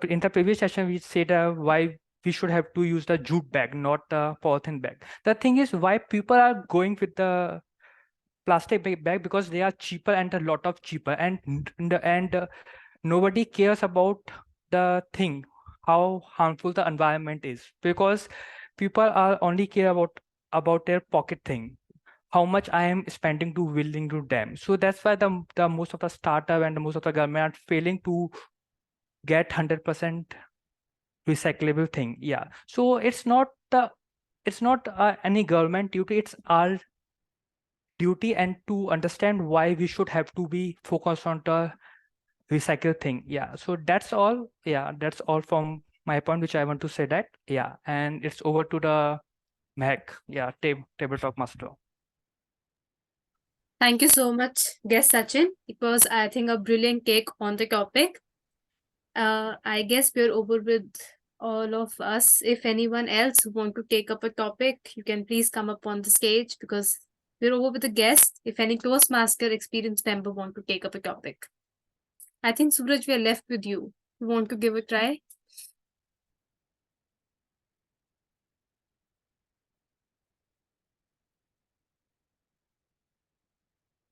in the previous session we said why we should have to use the jute bag, not the polythene bag. The thing is, why people are going with the plastic bag, because they are cheaper and a lot of cheaper, and nobody cares about the thing, how harmful the environment is, because people are only care about their pocket thing, how much I am spending to willing to them. So that's why the most of the startup and the most of the government are failing to get 100% recyclable thing. Yeah. So it's not any government duty, it's our duty, and to understand why we should have to be focused on the recycle thing. Yeah. So that's all. Yeah, that's all from my point, which I want to say that. Yeah. And it's over to the Mehak. Yeah, tabletop master. Thank you so much, guest Sachin. It was, I think, a brilliant take on the topic. I guess we're over with all of us. If anyone else who want to take up a topic, you can please come up on the stage, because we're over with the guest. If any Toastmaster experienced member want to take up a topic. I think, Suraj, we are left with you. You want to give a try?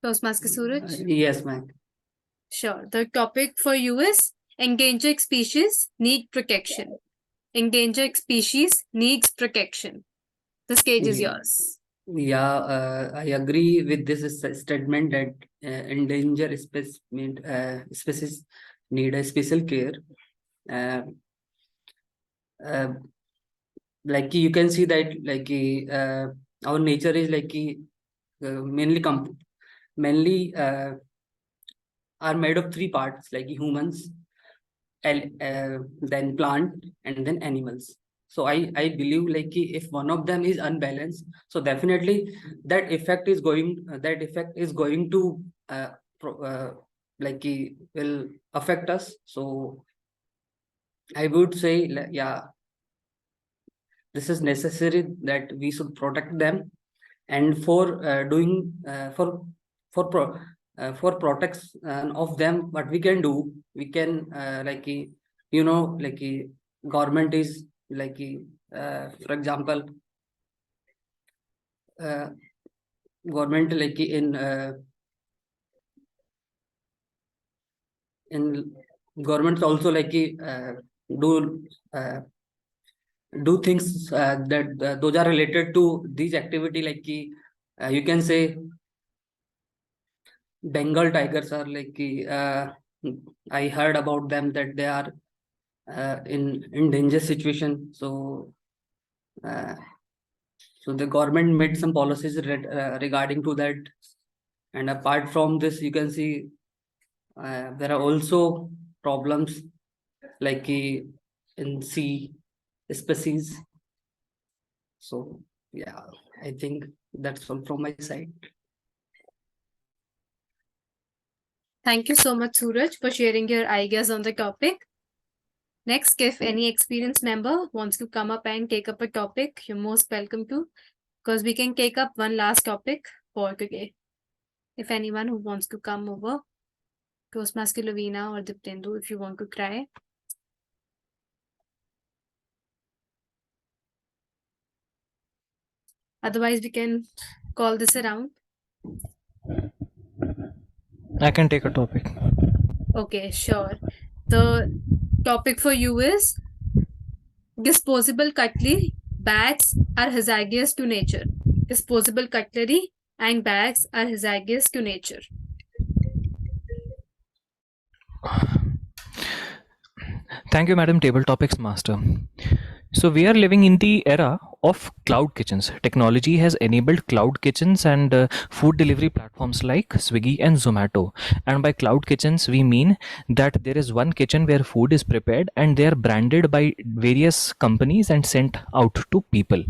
Toastmaster Suraj? Yes, ma'am. Sure. The topic for you is endangered species need protection. Endangered species needs protection. The stage is yours. Yeah, I agree with this statement that endangered species need a special care. Like you can see that our nature is mainly are made of three parts, like humans, then plant, and then animals. So I believe like if one of them is unbalanced, so definitely that effect is going to will affect us. So I would say yeah, this is necessary that we should protect them. And for doing for protection of them, what we can do, we can government is for example, government in governments also do things that those are related to these activity, you can say Bengal tigers are I heard about them that they are in danger situation. So so the government made some policies regarding to that. And apart from this, you can see there are also problems in sea species. So yeah, I think that's all from my side. Thank you so much, Suraj, for sharing your ideas on the topic. Next, if any experienced member wants to come up and take up a topic, you're most welcome to, because we can take up one last topic for today. If anyone who wants to come over, Toastmaster Lavina or Diptendu, if you want to try. Otherwise, we can call this around. I can take a topic. Okay, sure. The topic for you is disposable cutlery bags are hazardous to nature. Disposable cutlery and bags are hazardous to nature. Thank you, Madam Table Topics Master. So we are living in the era of cloud kitchens. Technology has enabled cloud kitchens and food delivery platforms like Swiggy and Zomato. And by cloud kitchens, we mean that there is one kitchen where food is prepared and they are branded by various companies and sent out to people.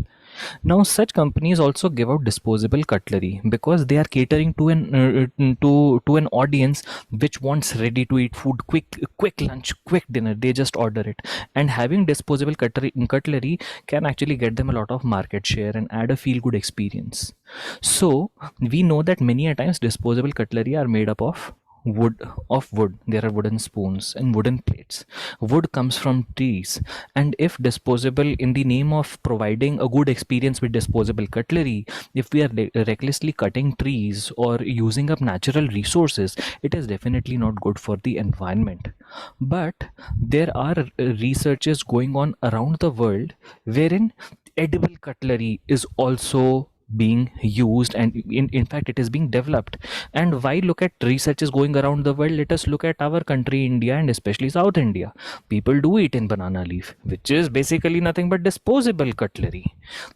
Now, such companies also give out disposable cutlery because they are catering to an audience which wants ready-to-eat food, quick lunch, quick dinner. They just order it, and having disposable cutlery can actually get them a lot of market share and add a feel-good experience. So we know that many a times disposable cutlery are made up of wood. There are wooden spoons and wooden plates. Wood comes from trees, and if disposable, in the name of providing a good experience with disposable cutlery, if we are recklessly cutting trees or using up natural resources, it is definitely not good for the environment. But there are researches going on around the world wherein edible cutlery is also being used, and in fact it is being developed. And why look at researches going around the world? Let us look at our country, India, and especially South India. People do eat in banana leaf, which is basically nothing but disposable cutlery.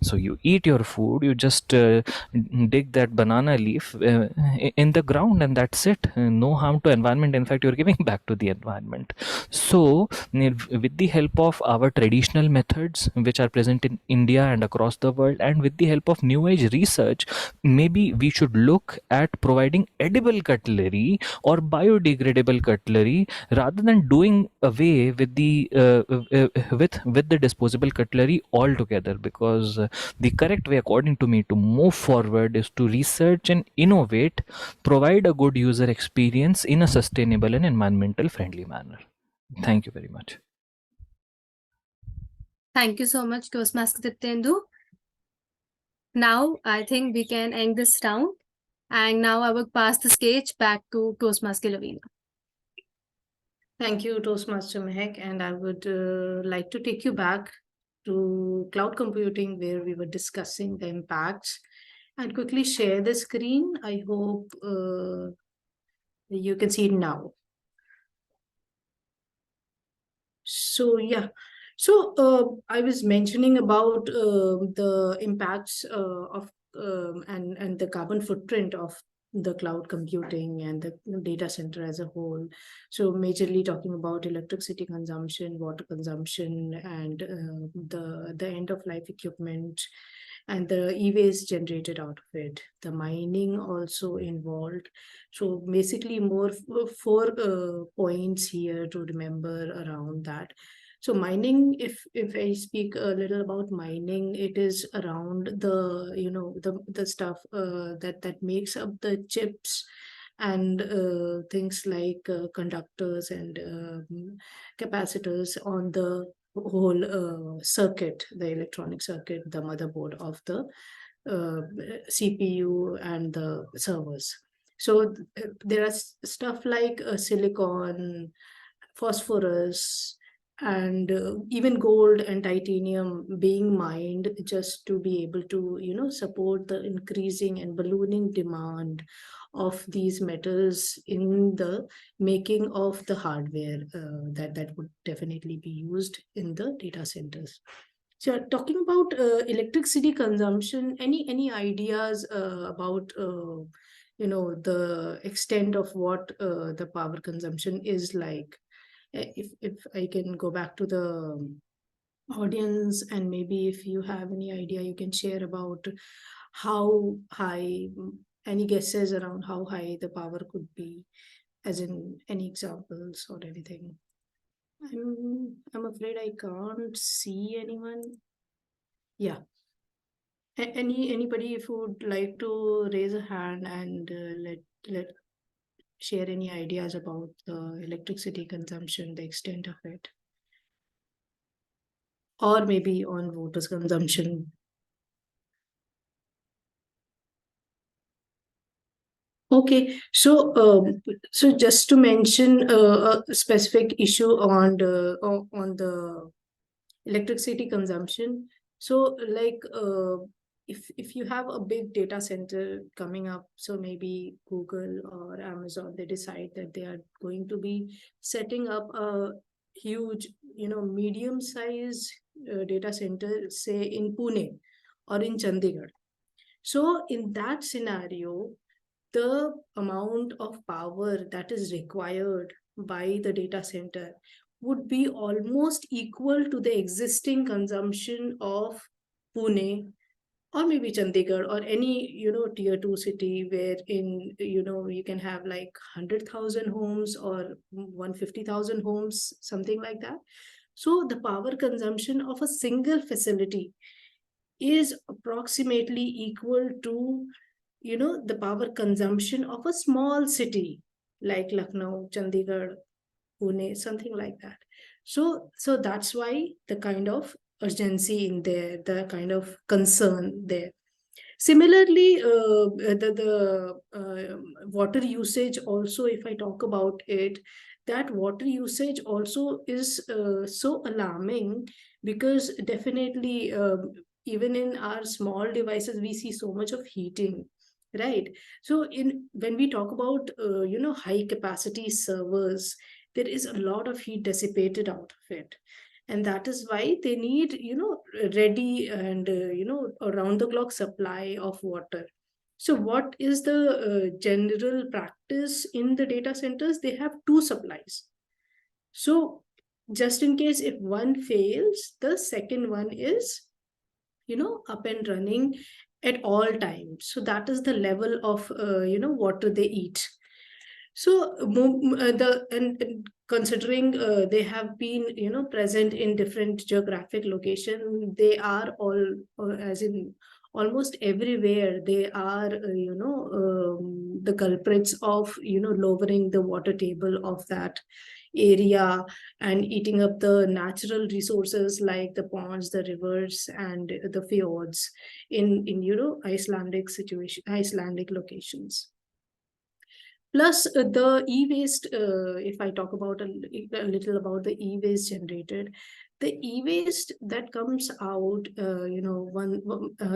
So you eat your food, you just dig that banana leaf in the ground, and that's it. No harm to environment. In fact, you're giving back to the environment. So with the help of our traditional methods which are present in India and across the world, and with the help of new age research, maybe we should look at providing edible cutlery or biodegradable cutlery rather than doing away with the with the disposable cutlery altogether, because the correct way, according to me, to move forward is to research and innovate, provide a good user experience in a sustainable and environmental friendly manner. Thank you very much. Thank you so much, Toastmaster Diptendu. Now, I think we can end this round. And now I will pass the stage back to Toastmaster Lavina. Thank you, Toastmaster Mehak. And I would like to take you back to cloud computing, where we were discussing the impacts. And quickly share the screen. I hope you can see it now. So, yeah. So I was mentioning about the impacts of and the carbon footprint of the cloud computing and the data center as a whole. So majorly talking about electricity consumption, water consumption, and the end of life equipment, and the e-waste generated out of it. The mining also involved. So basically more four points here to remember around that. So mining, if I speak a little about mining, it is around the, you know, the stuff that makes up the chips and things like conductors and capacitors on the whole circuit, the electronic circuit, the motherboard of the CPU and the servers. So there are stuff like silicon, phosphorus, and even gold and titanium being mined just to be able to, you know, support the increasing and ballooning demand of these metals in the making of the hardware that would definitely be used in the data centers. So talking about electricity consumption, any ideas about you know, the extent of what the power consumption is like? If I can go back to the audience, and maybe if you have any idea, you can share about how high, any guesses around how high the power could be, as in any examples or anything. I'm afraid I can't see anyone. Yeah. Anybody if would like to raise a hand and let share any ideas about the electricity consumption, the extent of it, or maybe on water's consumption. Okay, so just to mention a specific issue on the electricity consumption. So like if you have a big data center coming up, so maybe Google or Amazon, they decide that they are going to be setting up a huge, you know, medium-sized data center, say in Pune or in Chandigarh. So in that scenario, the amount of power that is required by the data center would be almost equal to the existing consumption of Pune or maybe Chandigarh or any, you know, tier 2 city where in, you know, you can have like 100,000 homes or 150,000 homes, something like that. So the power consumption of a single facility is approximately equal to, you know, the power consumption of a small city like Lucknow, Chandigarh, Pune, something like that. So that's why the kind of urgency in there, the kind of concern there. Similarly, the water usage also, if I talk about it, that water usage also is so alarming, because definitely even in our small devices, we see so much of heating, right? So when we talk about you know, high capacity servers, there is a lot of heat dissipated out of it, and that is why they need, you know, ready and you know, around the clock supply of water. So what is the general practice in the data centers? They have two supplies. So just in case if one fails, the second one is, you know, up and running at all times. So that is the level of you know, water they eat. So and considering they have been, you know, present in different geographic location, they are all as in almost everywhere, they are you know, the culprits of, you know, lowering the water table of that area and eating up the natural resources like the ponds, the rivers, and the fjords in you know, Icelandic locations. Plus the e-waste, if I talk about a little about the e-waste generated, the e-waste that comes out, you know,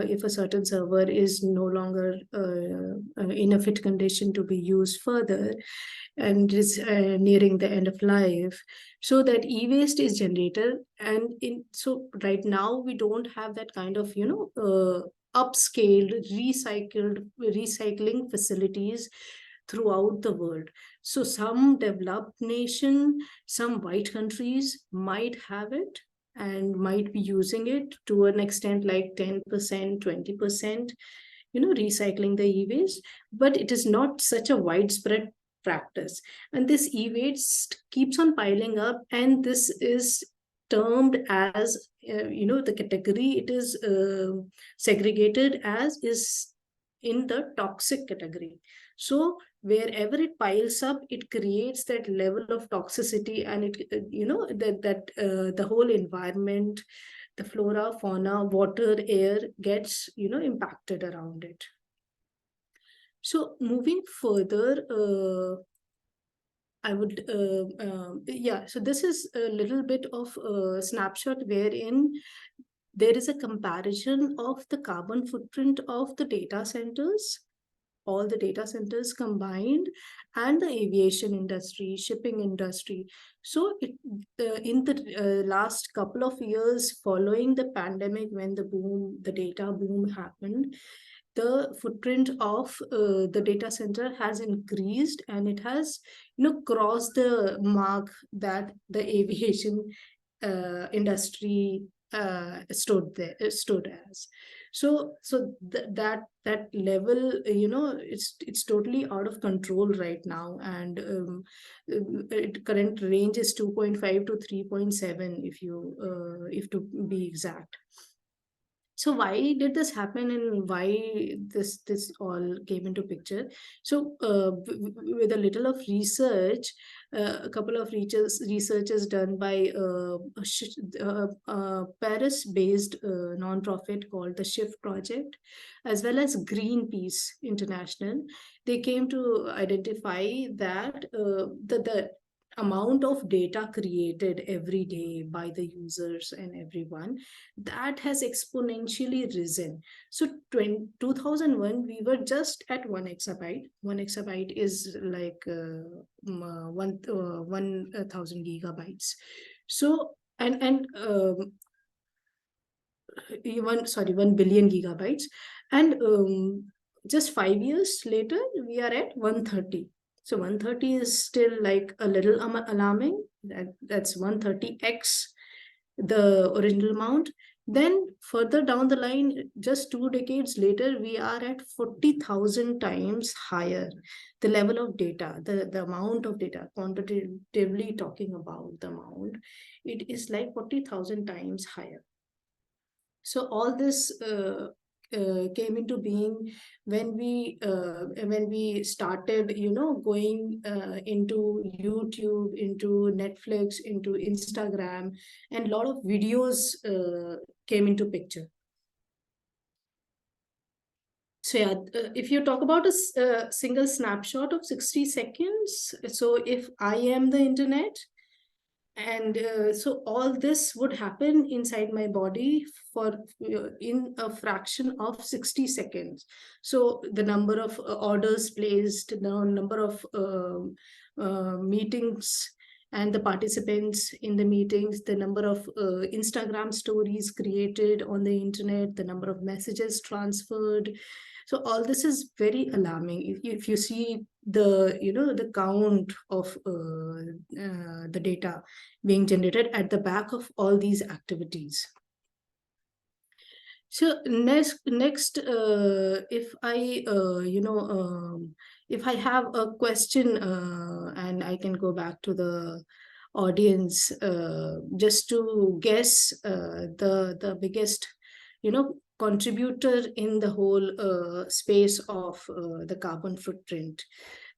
if a certain server is no longer in a fit condition to be used further and is nearing the end of life, so that e-waste is generated. And so right now we don't have that kind of, you know, upscaled, recycling facilities throughout the world. So some developed nation, some white countries might have it and might be using it to an extent like 10%, 20%, recycling the e-waste, but it is not such a widespread practice. And this e-waste keeps on piling up, and this is termed as, the category it is segregated as is in the toxic category. So wherever it piles up, it creates that level of toxicity, and it, the whole environment, the flora, fauna, water, air gets, impacted around it. So moving further, I would, so this is a little bit of a snapshot wherein there is a comparison of the carbon footprint of the data centers, all the data centers combined, and the aviation industry, shipping industry. So in the last couple of years following the pandemic, when the data boom happened, the footprint of the data center has increased, and it has crossed the mark that the aviation industry stood as. So that level, it's totally out of control right now, and current range is 2.5 to 3.7 if to be exact. So why did this happen, and why this all came into picture? So with a little of research, a couple of researches done by Paris-based non-profit called the Shift Project, as well as Greenpeace International, they came to identify that the amount of data created every day by the users and everyone, that has exponentially risen. So 2001, we were just at 1 exabyte. 1 exabyte is like 1,000 gigabytes. So and 1 billion gigabytes, and just 5 years later we are at 130. So 130 is still like a little alarming. That's 130x the original amount. Then further down the line, just 2 decades later, we are at 40,000 times higher. The level of data, the amount of data, quantitatively talking about the amount, it is like 40,000 times higher. So all this came into being when we started, going into YouTube, into Netflix, into Instagram, and a lot of videos came into picture. So yeah, if you talk about a single snapshot of 60 seconds, so if I am the internet, and so all this would happen inside my body for in a fraction of 60 seconds. So the number of orders placed, the number of meetings and the participants in the meetings, the number of Instagram stories created on the internet, the number of messages transferred. So all this is very alarming. If you see the count of the data being generated at the back of all these activities. So next, if I if I have a question, and I can go back to the audience just to guess the biggest contributor in the whole space of the carbon footprint.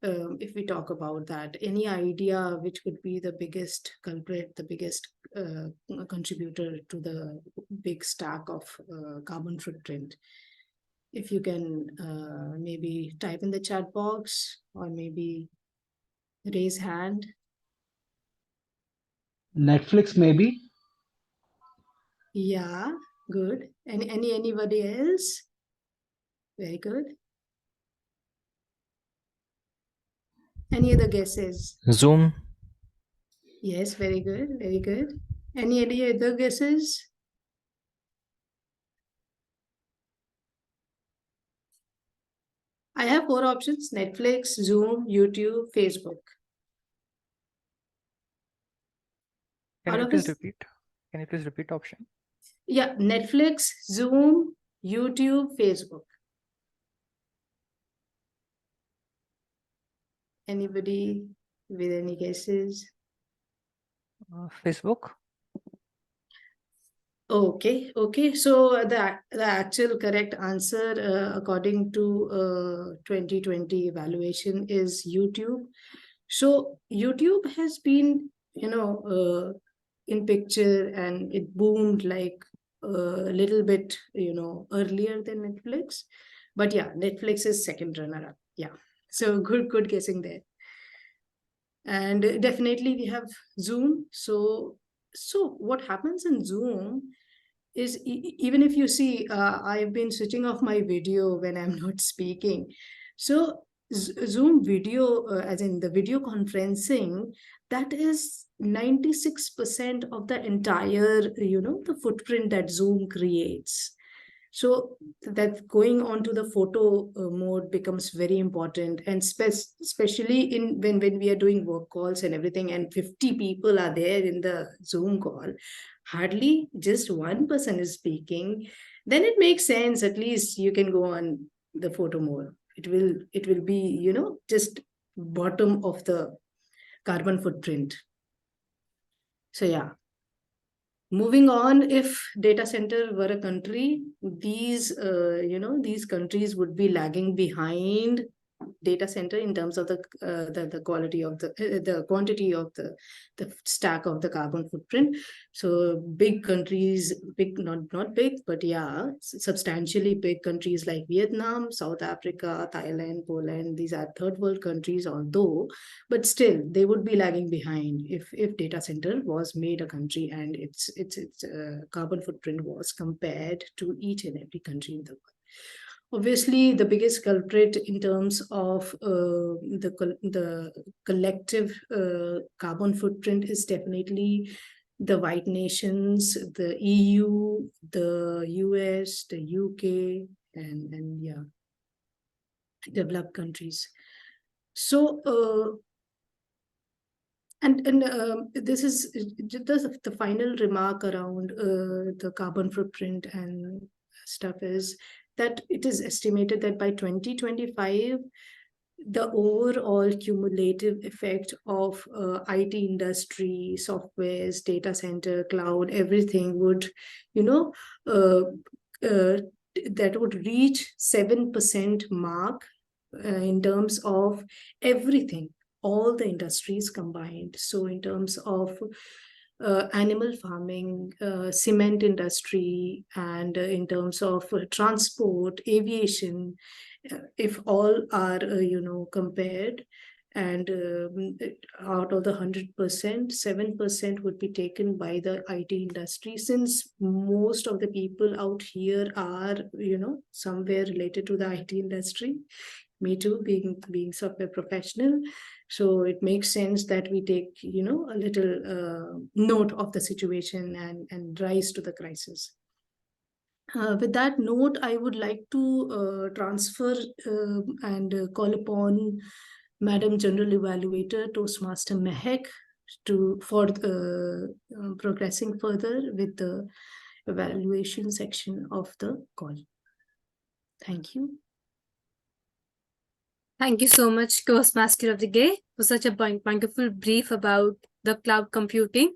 If we talk about that, any idea which could be the biggest culprit, the biggest contributor to the big stack of carbon footprint? If you can maybe type in the chat box, or maybe raise hand. Netflix, maybe. Yeah, good. Anybody else? Very good. Any other guesses? Zoom. Yes, very good, very good. Any other guesses? I have 4 options: Netflix, Zoom, YouTube, Facebook. Can All you of please us? repeat? Can you please repeat option? Yeah, Netflix, Zoom, YouTube, Facebook. Anybody with any guesses? Facebook? Okay, okay. So the actual correct answer, according to 2020 evaluation, is YouTube. So YouTube has been, in picture, and it boomed like a little bit, earlier than Netflix. But yeah, Netflix is second runner up. Yeah. So good guessing there. And definitely we have Zoom. So what happens in Zoom is, even if you see, I've been switching off my video when I'm not speaking. So Zoom video, as in the video conferencing, that is 96% of the entire, the footprint that Zoom creates. So that going on to the photo mode becomes very important, and especially in when we are doing work calls and everything, and 50 people are there in the Zoom call, hardly just one person is speaking, then it makes sense. At least you can go on the photo mode. It will be, just bottom of the carbon footprint. So yeah. Moving on, if data center were a country, these countries would be lagging behind data center in terms of the quality of the quantity of the stack of the carbon footprint. So big countries, big, not big, but yeah, substantially big countries like Vietnam, South Africa, Thailand, Poland, these are third world countries, although, but still they would be lagging behind if data center was made a country, and its carbon footprint was compared to each and every country in the world. Obviously, the biggest culprit in terms of the collective carbon footprint is definitely the white nations, the EU, the US, the UK, and yeah, developed countries. So this is just the final remark around the carbon footprint and stuff is that it is estimated that by 2025, the overall cumulative effect of IT industry, softwares, data center, cloud, everything would, that would reach 7% mark in terms of everything, all the industries combined. So in terms of animal farming, cement industry, and in terms of transport, aviation, if all are, compared, and out of the 100%, 7% would be taken by the IT industry, since most of the people out here are, somewhere related to the IT industry. Me too, being software professional. So it makes sense that we take, a little note of the situation and rise to the crisis. With that note, I would like to transfer and call upon Madam General Evaluator Toastmaster Mehak for progressing further with the evaluation section of the call. Thank you. Thank you so much, Toastmaster of the Day, for such a wonderful brief about the cloud computing.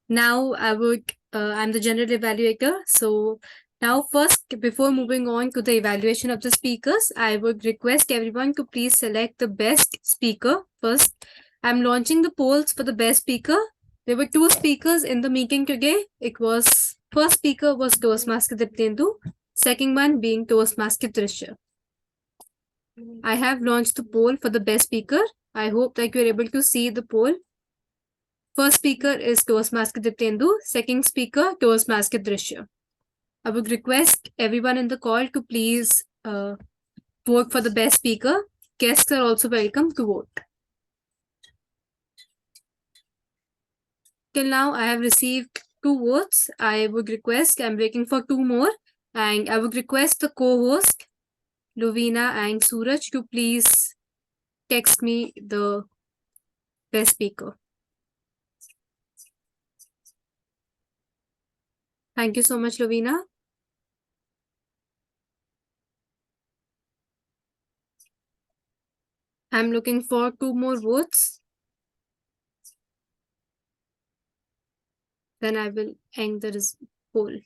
Now I'm the general evaluator. So now first, before moving on to the evaluation of the speakers, I would request everyone to please select the best speaker first. I'm launching the polls for the best speaker. There were 2 speakers in the meeting today. First speaker was Toastmaster Diptendu, second one being Toastmaster Trishya. I have launched the poll for the best speaker. I hope that you're able to see the poll. First speaker is Toastmaster Diptendu. Second speaker, Toastmaster Trishya. I would request everyone in the call to please vote for the best speaker. Guests are also welcome to vote. Till now, I have received 2 votes. I'm waiting for 2 more, and I would request the co-host Lovina and Suraj to please text me the best speaker. Thank you so much, Lovina. I'm looking for 2 more votes. Then I will end the poll.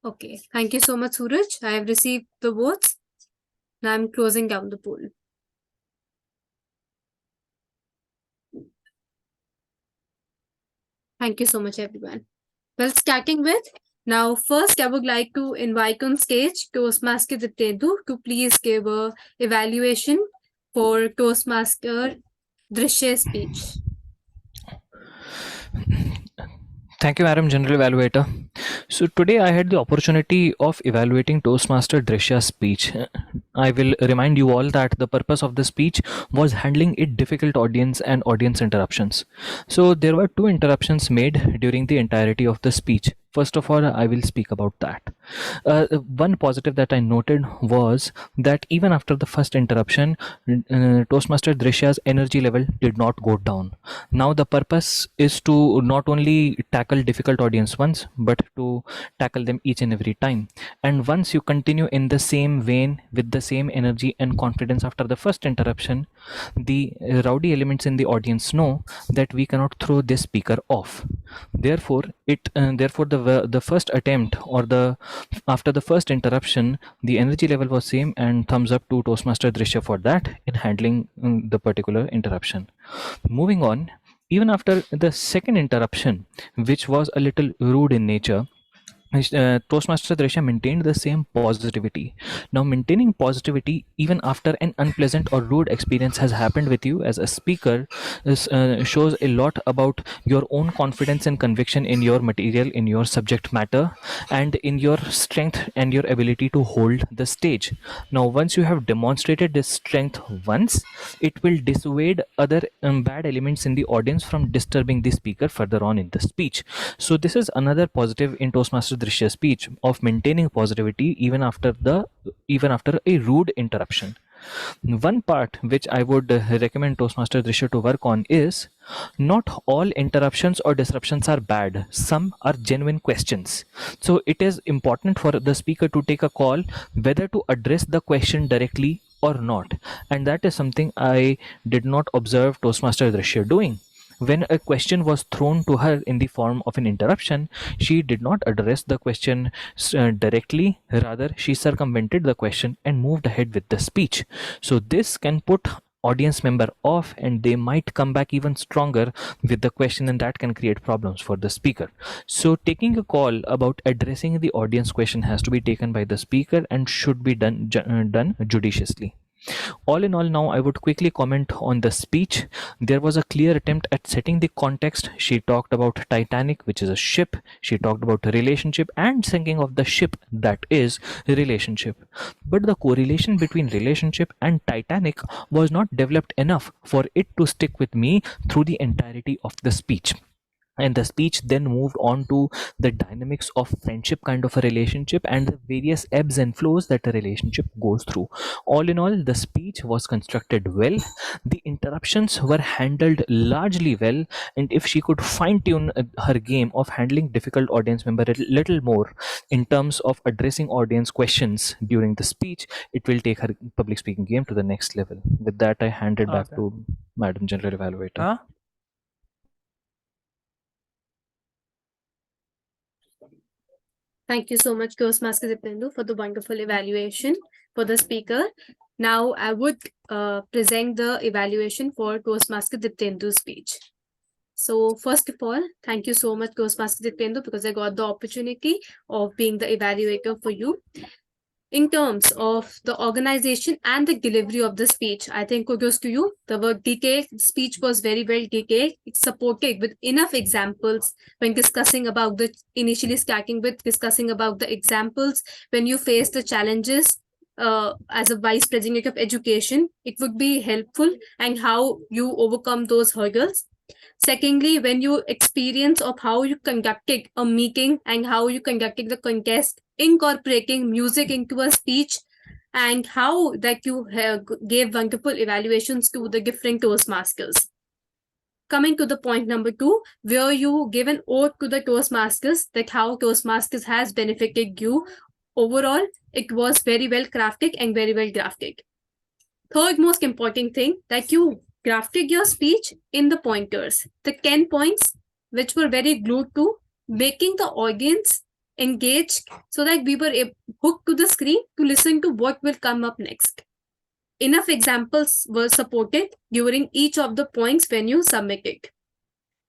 Okay, thank you so much, Suraj. I have received the votes. Now I'm closing down the poll. Thank you so much, everyone. Well, starting with, now first I would like to invite on stage Toastmaster Diptendu to please give a evaluation for Toastmaster Drishya speech. Thank you, Madam General Evaluator. So today I had the opportunity of evaluating Toastmaster Drishya's speech. I will remind you all that the purpose of the speech was handling a difficult audience and audience interruptions. So there were 2 interruptions made during the entirety of the speech. First of all, I will speak about that. One positive that I noted was that even after the first interruption, Toastmaster Drishya's energy level did not go down. Now the purpose is to not only tackle difficult audience once, but to tackle them each and every time. And once you continue in the same vein with the same energy and confidence after the first interruption, the rowdy elements in the audience know that we cannot throw this speaker off. Therefore, the first attempt, or after the first interruption, the energy level was same, and thumbs up to Toastmaster Drishya for that in handling the particular interruption. Moving on, even after the second interruption, which was a little rude in nature, Toastmaster Drishya maintained the same positivity. Now, maintaining positivity even after an unpleasant or rude experience has happened with you as a speaker shows a lot about your own confidence and conviction in your material, in your subject matter, and in your strength and your ability to hold the stage. Now, once you have demonstrated this strength once, it will dissuade other bad elements in the audience from disturbing the speaker further on in the speech. So this is another positive in Toastmaster Drishya's speech, of maintaining positivity even after a rude interruption. One part which I would recommend Toastmaster Drishya to work on is, not all interruptions or disruptions are bad. Some are genuine questions. So it is important for the speaker to take a call whether to address the question directly or not. And that is something I did not observe Toastmaster Drishya doing. When a question was thrown to her in the form of an interruption, she did not address the question directly. Rather, she circumvented the question and moved ahead with the speech. So this can put audience member off, and they might come back even stronger with the question, and that can create problems for the speaker. So taking a call about addressing the audience question has to be taken by the speaker and should be done judiciously. All in all, now I would quickly comment on the speech. There was a clear attempt at setting the context. She talked about Titanic, which is a ship. She talked about a relationship and sinking of the ship, that is a relationship. But the correlation between relationship and Titanic was not developed enough for it to stick with me through the entirety of the speech. And the speech then moved on to the dynamics of friendship kind of a relationship and the various ebbs and flows that a relationship goes through. All in all, the speech was constructed well. The interruptions were handled largely well. And if she could fine-tune her game of handling difficult audience member a little more in terms of addressing audience questions during the speech, it will take her public speaking game to the next level. With that, I hand it back to Madam General Evaluator. Thank you so much, Toastmaster Diptendu, for the wonderful evaluation for the speaker. Now I would present the evaluation for Toastmaster Diptendu's speech. So first of all, thank you so much, Toastmaster Diptendu, because I got the opportunity of being the evaluator for you. In terms of the organization and the delivery of the speech, I think kudos to you. The word detailed speech was very well detailed. It's supported with enough examples when discussing about initially starting with discussing about the examples when you face the challenges as a Vice President of Education. It would be helpful, and how you overcome those hurdles. Secondly, when you experience of how you conducted a meeting and how you conducted the contest, incorporating music into a speech, and how that you gave wonderful evaluations to the different Toastmasters. Coming to the point number 2, where you give an ode to the Toastmasters, that how Toastmasters has benefited you. Overall, it was very well crafted and very well drafted. Third most important thing, that you crafted your speech in the pointers, the 10 points, which were very glued to making the audience engaged so that we were hooked to the screen to listen to what will come up next. Enough examples were supported during each of the points when you submitted.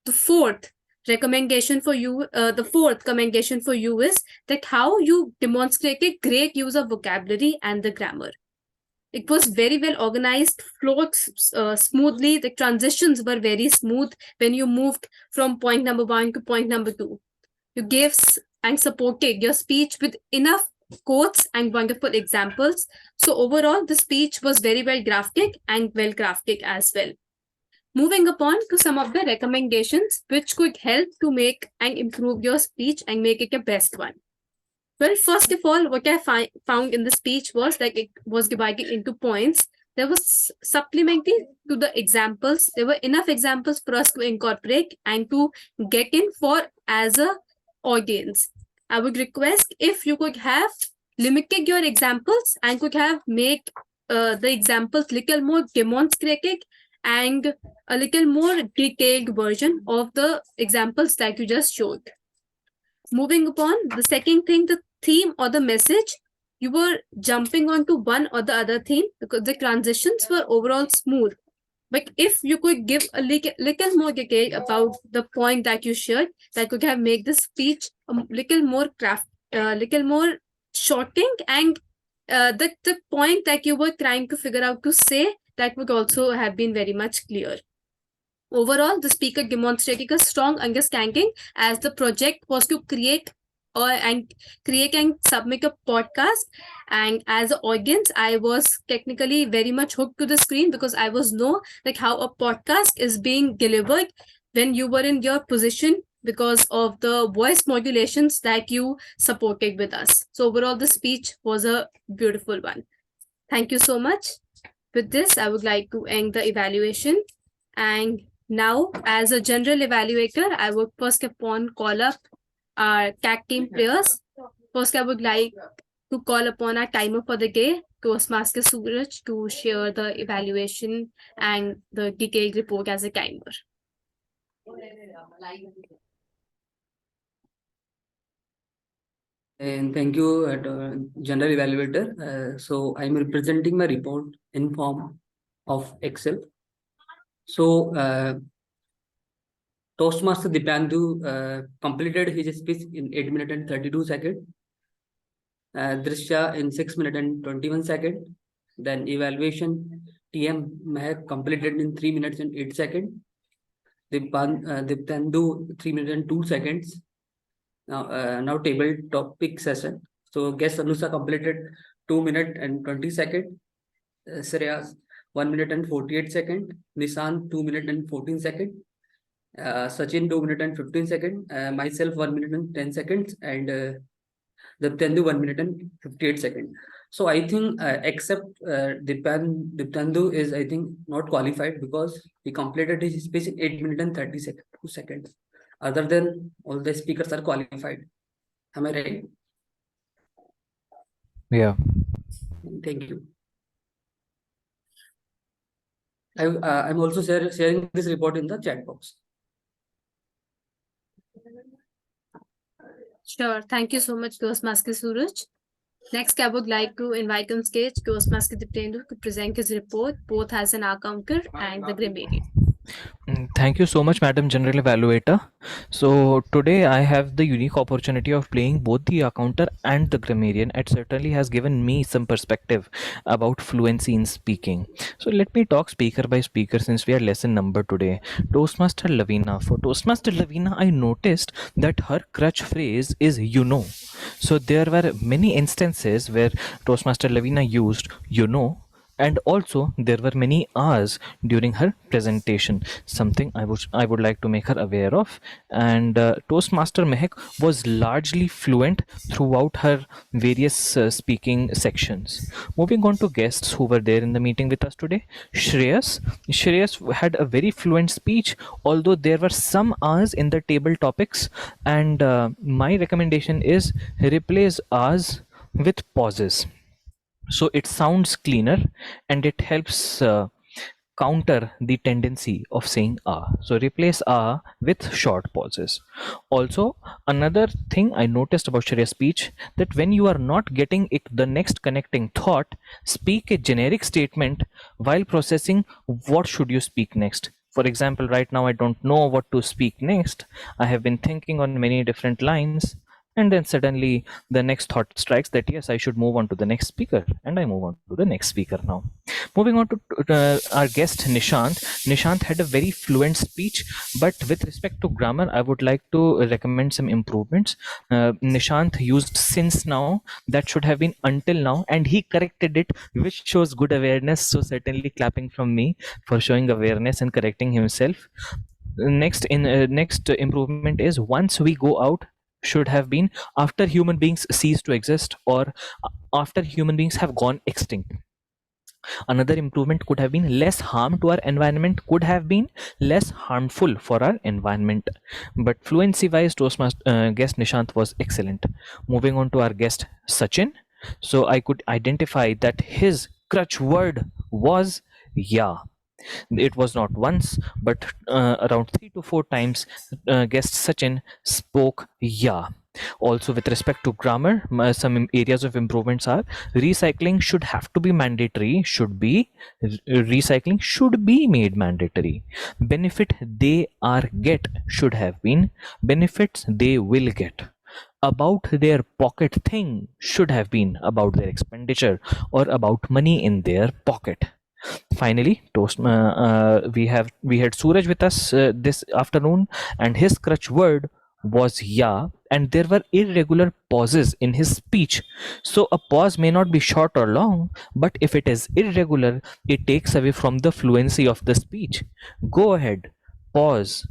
The fourth commendation for you is that how you demonstrated great use of vocabulary and the grammar. It was very well organized, flowed smoothly. The transitions were very smooth when you moved from point number 1 to point number 2. You gave and supported your speech with enough quotes and wonderful examples. So overall, the speech was very well drafted and well crafted as well. Moving upon to some of the recommendations which could help to make and improve your speech and make it a best one. Well, first of all, what I found in the speech was that it was divided into points. There was supplementary to the examples. There were enough examples for us to incorporate and to get in for as a audience. I would request if you could have limited your examples and could have make the examples little more demonstrated and a little more detailed version of the examples that you just showed. Moving upon, the second thing, the theme or the message, you were jumping onto one or the other theme because the transitions were overall smooth. But if you could give a little more detail about the point that you shared, that could have made the speech a little more little more shorting, and the point that you were trying to figure out to say, that would also have been very much clear. Overall, the speaker demonstrated a strong understanding as the project was to create and submit a podcast. And as an audience, I was technically very much hooked to the screen because I was know like how a podcast is being delivered when you were in your position because of the voice modulations that you supported with us. So overall, the speech was a beautiful one. Thank you so much. With this, I would like to end the evaluation. And now, as a general evaluator, I would first upon call up our tag team players. First, I would like to call upon our timer for the day, Toastmaster Suraj, to share the evaluation and the detailed report as a timer. And thank you, General Evaluator. So I'm representing my report in form of Excel. So Toastmaster Dipandu completed his speech in 8 minutes and 32 seconds. Drishya in 6 minutes and 21 seconds. Then evaluation TM Mehak completed in 3 minutes and 8 seconds. Dipandu 3 minutes and 2 seconds. Now table topic session. So guest Anusa completed 2 minutes and 20 seconds. Shreyas 1 minute and 48 seconds. Nissan 2 minutes and 14 seconds. Sachin 2 minutes and 15 seconds. Myself 1 minute and 10 seconds. And Diptandu 1 minute and 58 seconds. So I think except Diptandu is I think not qualified because he completed his speech in 8 minutes and 30 seconds. Other than all the speakers are qualified. Am I right? Yeah. Thank you. I'm also sharing this report in the chat box. Sure. Thank you so much, Toastmaster Suraj. Next, I would like to invite on stage Toastmaster Diptendu to present his report, both as an accountant and the grammarian. Thank you so much, Madam General Evaluator. So today I have the unique opportunity of playing both the accountant and the grammarian. It certainly has given me some perspective about fluency in speaking. So let me talk speaker by speaker since we are lesson number today. Toastmaster Lavina. For Toastmaster Lavina, I noticed that her crutch phrase is you know. So there were many instances where Toastmaster Lavina used you know And also there were many hours during her presentation, something I would like to make her aware of. And Toastmaster Mehak was largely fluent throughout her various speaking sections. Moving on to guests who were there in the meeting with us today, Shreyas had a very fluent speech, although there were some hours in the table topics. And my recommendation is replace hours with pauses, so it sounds cleaner and it helps counter the tendency of saying ah. So replace ah with short pauses. Also, another thing I noticed about Shreya's speech, that when you are not getting the next connecting thought, speak a generic statement while processing what should you speak next. For example, right now I don't know what to speak next. I have been thinking on many different lines, and then suddenly the next thought strikes that yes, I should move on to the next speaker, and I move on to the next speaker now. Moving on to our guest Nishant had a very fluent speech, but with respect to grammar I would like to recommend some improvements. Nishant used since now, that should have been until now, and he corrected it, which shows good awareness. So certainly clapping from me for showing awareness and correcting himself. Next improvement is once we go out should have been after human beings cease to exist, or after human beings have gone extinct. Another improvement could have been less harm to our environment, could have been less harmful for our environment. But fluency wise, Toastmaster guest Nishant was excellent. Moving on to our guest Sachin. So I could identify that his crutch word was yeah. It was not once, but around 3 to 4 times guest Sachin spoke yeah. Also, with respect to grammar, some areas of improvements are recycling should have to be mandatory, recycling should be made mandatory. Benefit they are get should have been benefits they will get. About their pocket thing should have been about their expenditure or about money in their pocket. Finally, we had Suraj with us this afternoon, and his crutch word was yeah, and there were irregular pauses in his speech. So a pause may not be short or long, but if it is irregular, it takes away from the fluency of the speech. Go ahead, pause,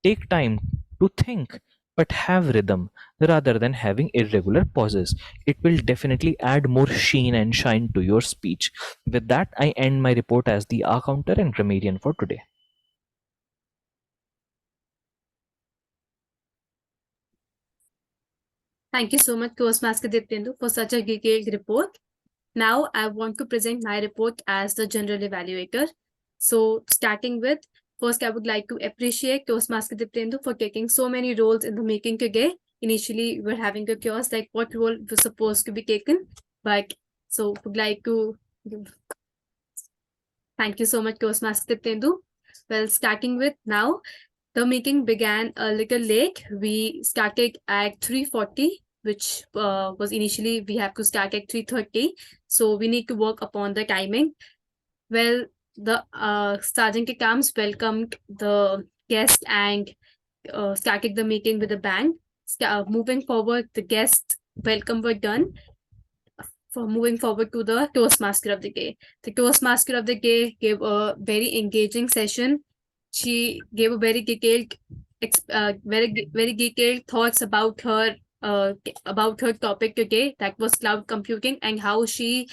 take time to think, but have rhythm rather than having irregular pauses. It will definitely add more sheen and shine to your speech. With that, I end my report as the R counter and grammarian for today. Thank you so much, Toastmaster Diptendu, for such a detailed report. Now, I want to present my report as the general evaluator. So, starting with, first, I would like to appreciate Toastmaster Diptendu for taking so many roles in the making today. Initially, we were having a chaos like what role was supposed to be taken, but so would like to thank you so much, Toastmaster Diptendu. Well, starting with now, the meeting began a little late. We started at 3:40, which was initially we have to start at 3:30. So we need to work upon the timing. Well, the Sergeant Kams welcomed the guest and started the meeting with a bang. Moving forward, the guest welcome were done. For moving forward to the Toastmaster of the Day. The Toastmaster of the Day gave a very engaging session. She gave a very detailed, very detailed thoughts about her topic today, that was cloud computing, and how she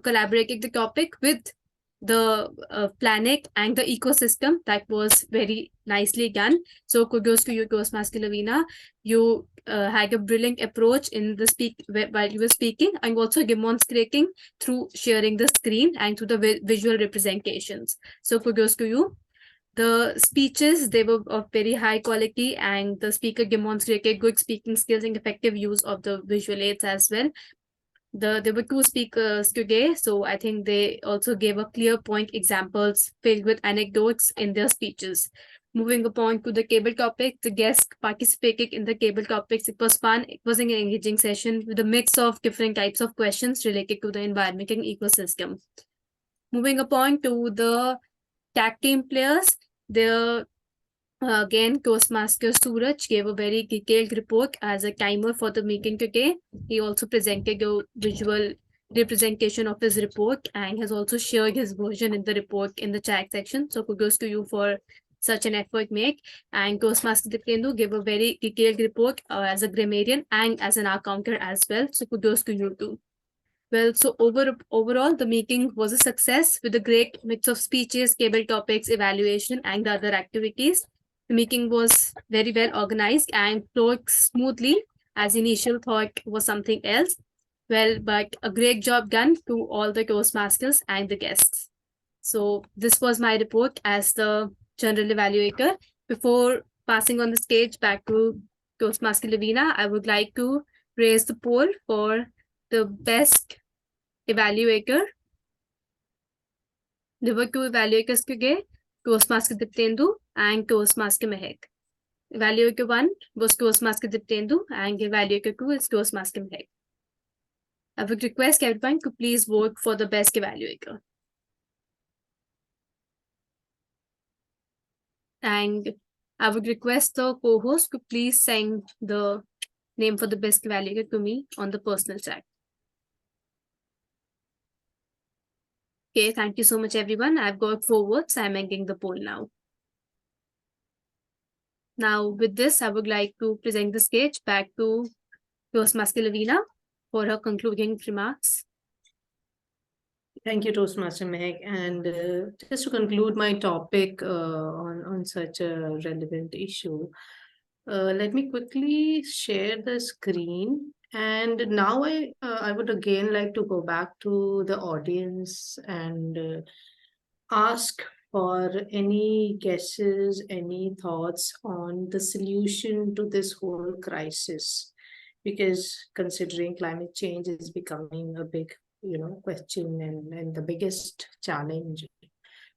collaborated the topic with the planet and the ecosystem. That was very nicely done. So kudos to you, Toastmaster Lavina. You had a brilliant approach in the while you were speaking, and also demonstrating through sharing the screen and through the visual representations. So kudos to you. The speeches, they were of very high quality, and the speaker demonstrated good speaking skills and effective use of the visual aids as well. There were 2 speakers today, so I think they also gave a clear point examples filled with anecdotes in their speeches. Moving upon to the cable topic, the guests participated in the cable topics. It was fun. It was an engaging session with a mix of different types of questions related to the environment and ecosystem. Moving upon to the tag team players, again, Toastmaster Suraj gave a very detailed report as a timer for the meeting today. He also presented a visual representation of his report and has also shared his version in the report in the chat section. So kudos to you for such an effort made. And Toastmaster Diptendu gave a very detailed report as a grammarian and as an accountant as well. So kudos to you too. Well, so overall, the meeting was a success with a great mix of speeches, cable topics, evaluation, and the other activities. The meeting was very well organized and flowed smoothly, as initial thought was something else. Well, but a great job done to all the Toastmasters and the guests. So this was my report as the general evaluator. Before passing on the stage back to Toastmaster Lavina, I would like to raise the poll for the best evaluator. There were two evaluators today, Toastmaster Diptendu and Toastmaster Mehak. Evaluator 1 was Toastmaster Diptendu and evaluator 2 is Toastmaster Mehak. I would request everyone to please vote for the best evaluator. And I would request the co-host to please send the name for the best evaluator to me on the personal chat. Okay, thank you so much, everyone. I've got 4 votes. I'm ending the poll now. Now, with this, I would like to present the stage back to Toastmaster Lavina for her concluding remarks. Thank you, Toastmaster Meg. And just to conclude my topic on such a relevant issue, let me quickly share the screen. And now I would again like to go back to the audience and ask for any guesses, any thoughts on the solution to this whole crisis. Because considering climate change is becoming a big question and the biggest challenge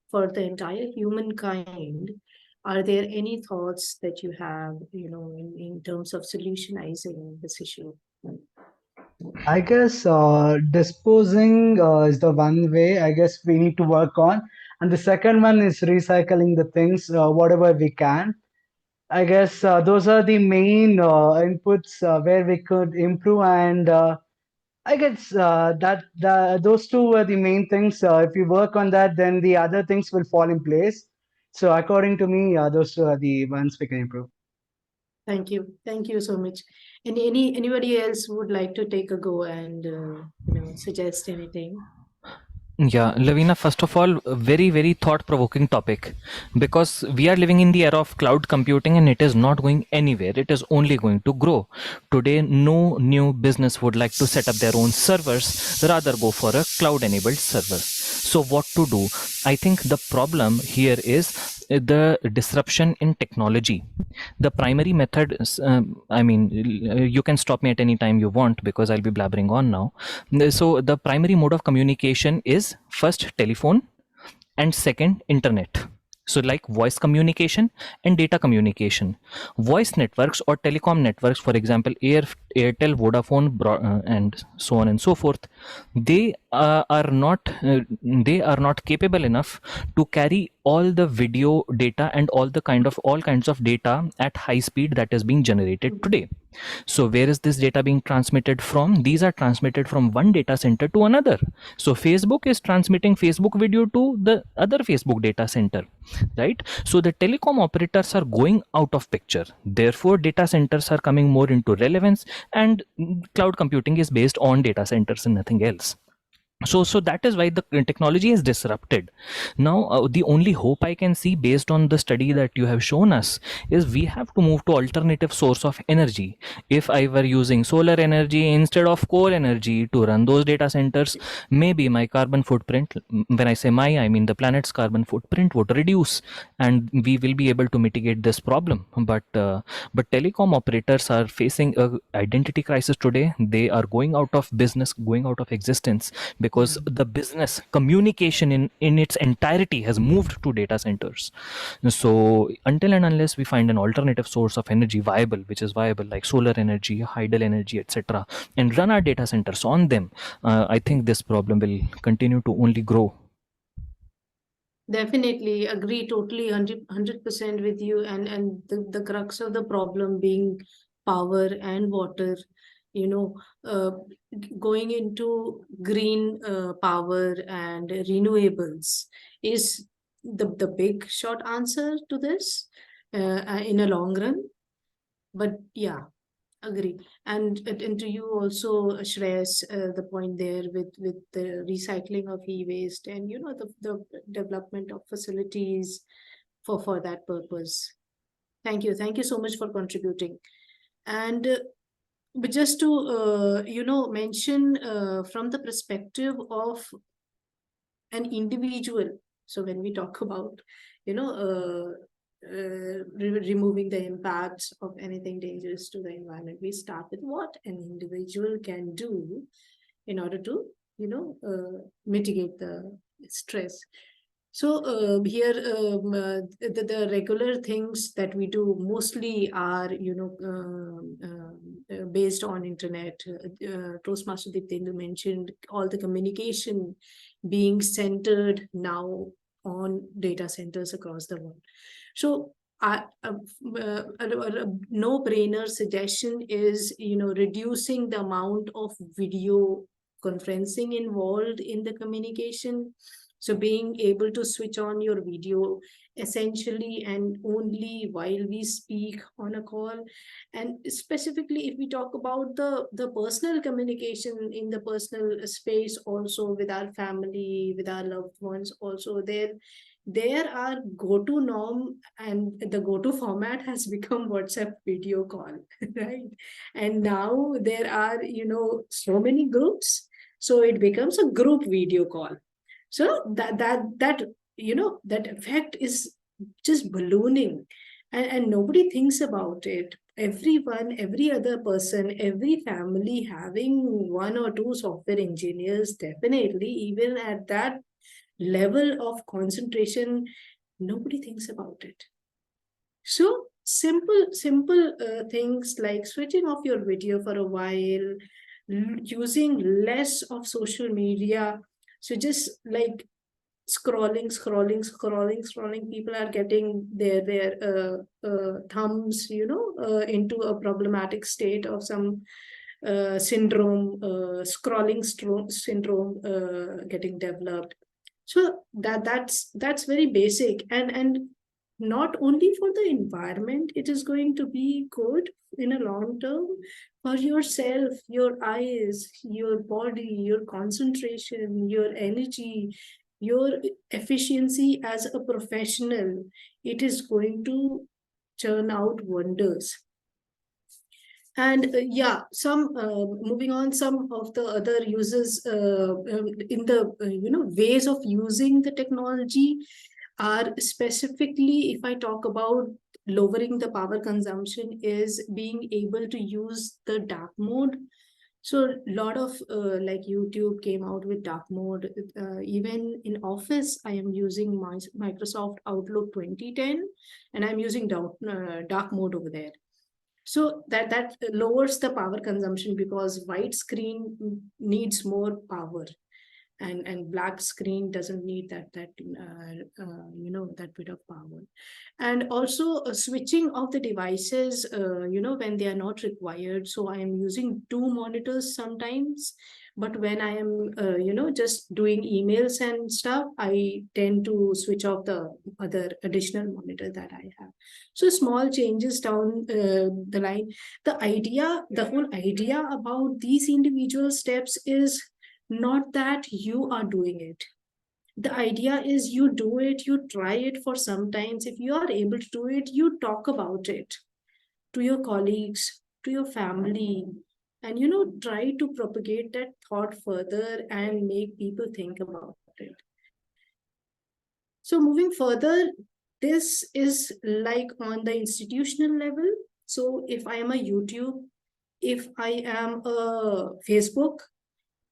for the entire humankind, are there any thoughts that you have, in terms of solutionizing this issue? I guess disposing is the one way I guess we need to work on. And the second one is recycling the things, whatever we can. I guess those are the main inputs where we could improve. And I guess those two were the main things. If you work on that, then the other things will fall in place. So according to me, those two are the ones we can improve. Thank you so much. And anybody else would like to take a go and suggest anything? Yeah, Lavina, first of all, a very, very thought-provoking topic, because we are living in the era of cloud computing and it is not going anywhere. It is only going to grow. Today, no new business would like to set up their own servers, rather go for a cloud-enabled server. So what to do? I think the problem here is the disruption in technology. The primary method is, you can stop me at any time you want because I'll be blabbering on now. So the primary mode of communication is first telephone and second internet. So like voice communication and data communication. Voice networks or telecom networks, for example, Airtel, Vodafone, and so on and so forth, they are not capable enough to carry all the video data and all kinds of data at high speed that is being generated today. So where is this data being transmitted from? These are transmitted from one data center to another. So Facebook is transmitting Facebook video to the other Facebook data center, right? So the telecom operators are going out of picture. Therefore, data centers are coming more into relevance, and cloud computing is based on data centers and nothing else. So that is why the technology is disrupted. Now, the only hope I can see based on the study that you have shown us is we have to move to alternative source of energy. If I were using solar energy instead of coal energy to run those data centers, maybe my carbon footprint, when I say my, I mean the planet's carbon footprint, would reduce and we will be able to mitigate this problem. But telecom operators are facing a identity crisis today. They are going out of business, going out of existence, because the business communication in its entirety has moved to data centers. So until and unless we find an alternative source of energy which is viable, like solar energy, hydel energy, etc., and run our data centers on them, I think this problem will continue to only grow. Definitely agree, totally 100% with you. And the crux of the problem being power and water. going into green power and renewables is the big short answer to this in a long run. But yeah, agree. And to you also, Shreyas, the point there with the recycling of e-waste and the development of facilities for that purpose. Thank you so much for contributing. And but just to mention from the perspective of an individual. So when we talk about removing the impacts of anything dangerous to the environment, we start with what an individual can do in order to mitigate the stress. So here the regular things that we do mostly are based on internet. Toastmaster Diptendu mentioned all the communication being centered now on data centers across the world. So a no-brainer suggestion is reducing the amount of video conferencing involved in the communication. So being able to switch on your video essentially and only while we speak on a call. And specifically, if we talk about the personal communication in the personal space, also with our family, with our loved ones, also there are go-to norm, and the go-to format has become WhatsApp video call, right? And now there are, so many groups. So it becomes a group video call. So that effect is just ballooning, and nobody thinks about it. Everyone, every other person, every family having one or two software engineers, definitely, even at that level of concentration, nobody thinks about it. So simple things like switching off your video for a while, using less of social media. So just like scrolling, people are getting their thumbs, into a problematic state of some syndrome, scrolling syndrome getting developed. So that's very basic, and not only for the environment, it is going to be good in a long term for yourself, your eyes, your body, your concentration, your energy, your efficiency as a professional. It is going to churn out wonders. And moving on, some of the other uses in the ways of using the technology are specifically, if I talk about lowering the power consumption, is being able to use the dark mode. So a lot of like YouTube came out with dark mode. Even in office, I am using my Microsoft Outlook 2010, and I'm using dark mode over there. So that lowers the power consumption, because white screen needs more power, and black screen doesn't need that bit of power. And also switching of the devices when they are not required. So I am using 2 monitors sometimes, but when I am just doing emails and stuff, I tend to switch off the other additional monitor that I have. So small changes down the line. The whole idea about these individual steps is not that you are doing it. The idea is you do it, you try it for some times. If you are able to do it, you talk about it to your colleagues, to your family, and try to propagate that thought further and make people think about it. So moving further, this is like on the institutional level. So if I am a YouTube, if I am a Facebook,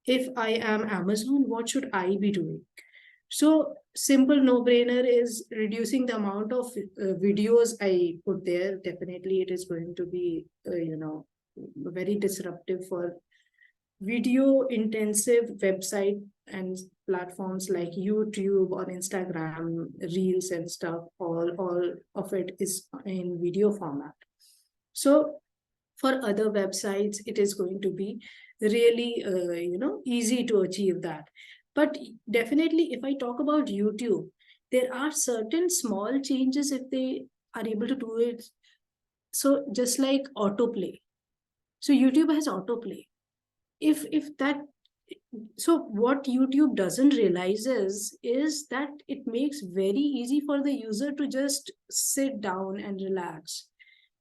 if I am Amazon, what should I be doing? So simple no-brainer is reducing the amount of videos I put there. Definitely it is going to be, very disruptive for video intensive website and platforms like YouTube or Instagram, Reels and stuff. All of it is in video format. So For other websites, it is going to be really, easy to achieve that. But definitely, if I talk about YouTube, there are certain small changes if they are able to do it. So just like autoplay. So YouTube has autoplay. If that, so what YouTube doesn't realize is that it makes very easy for the user to just sit down and relax.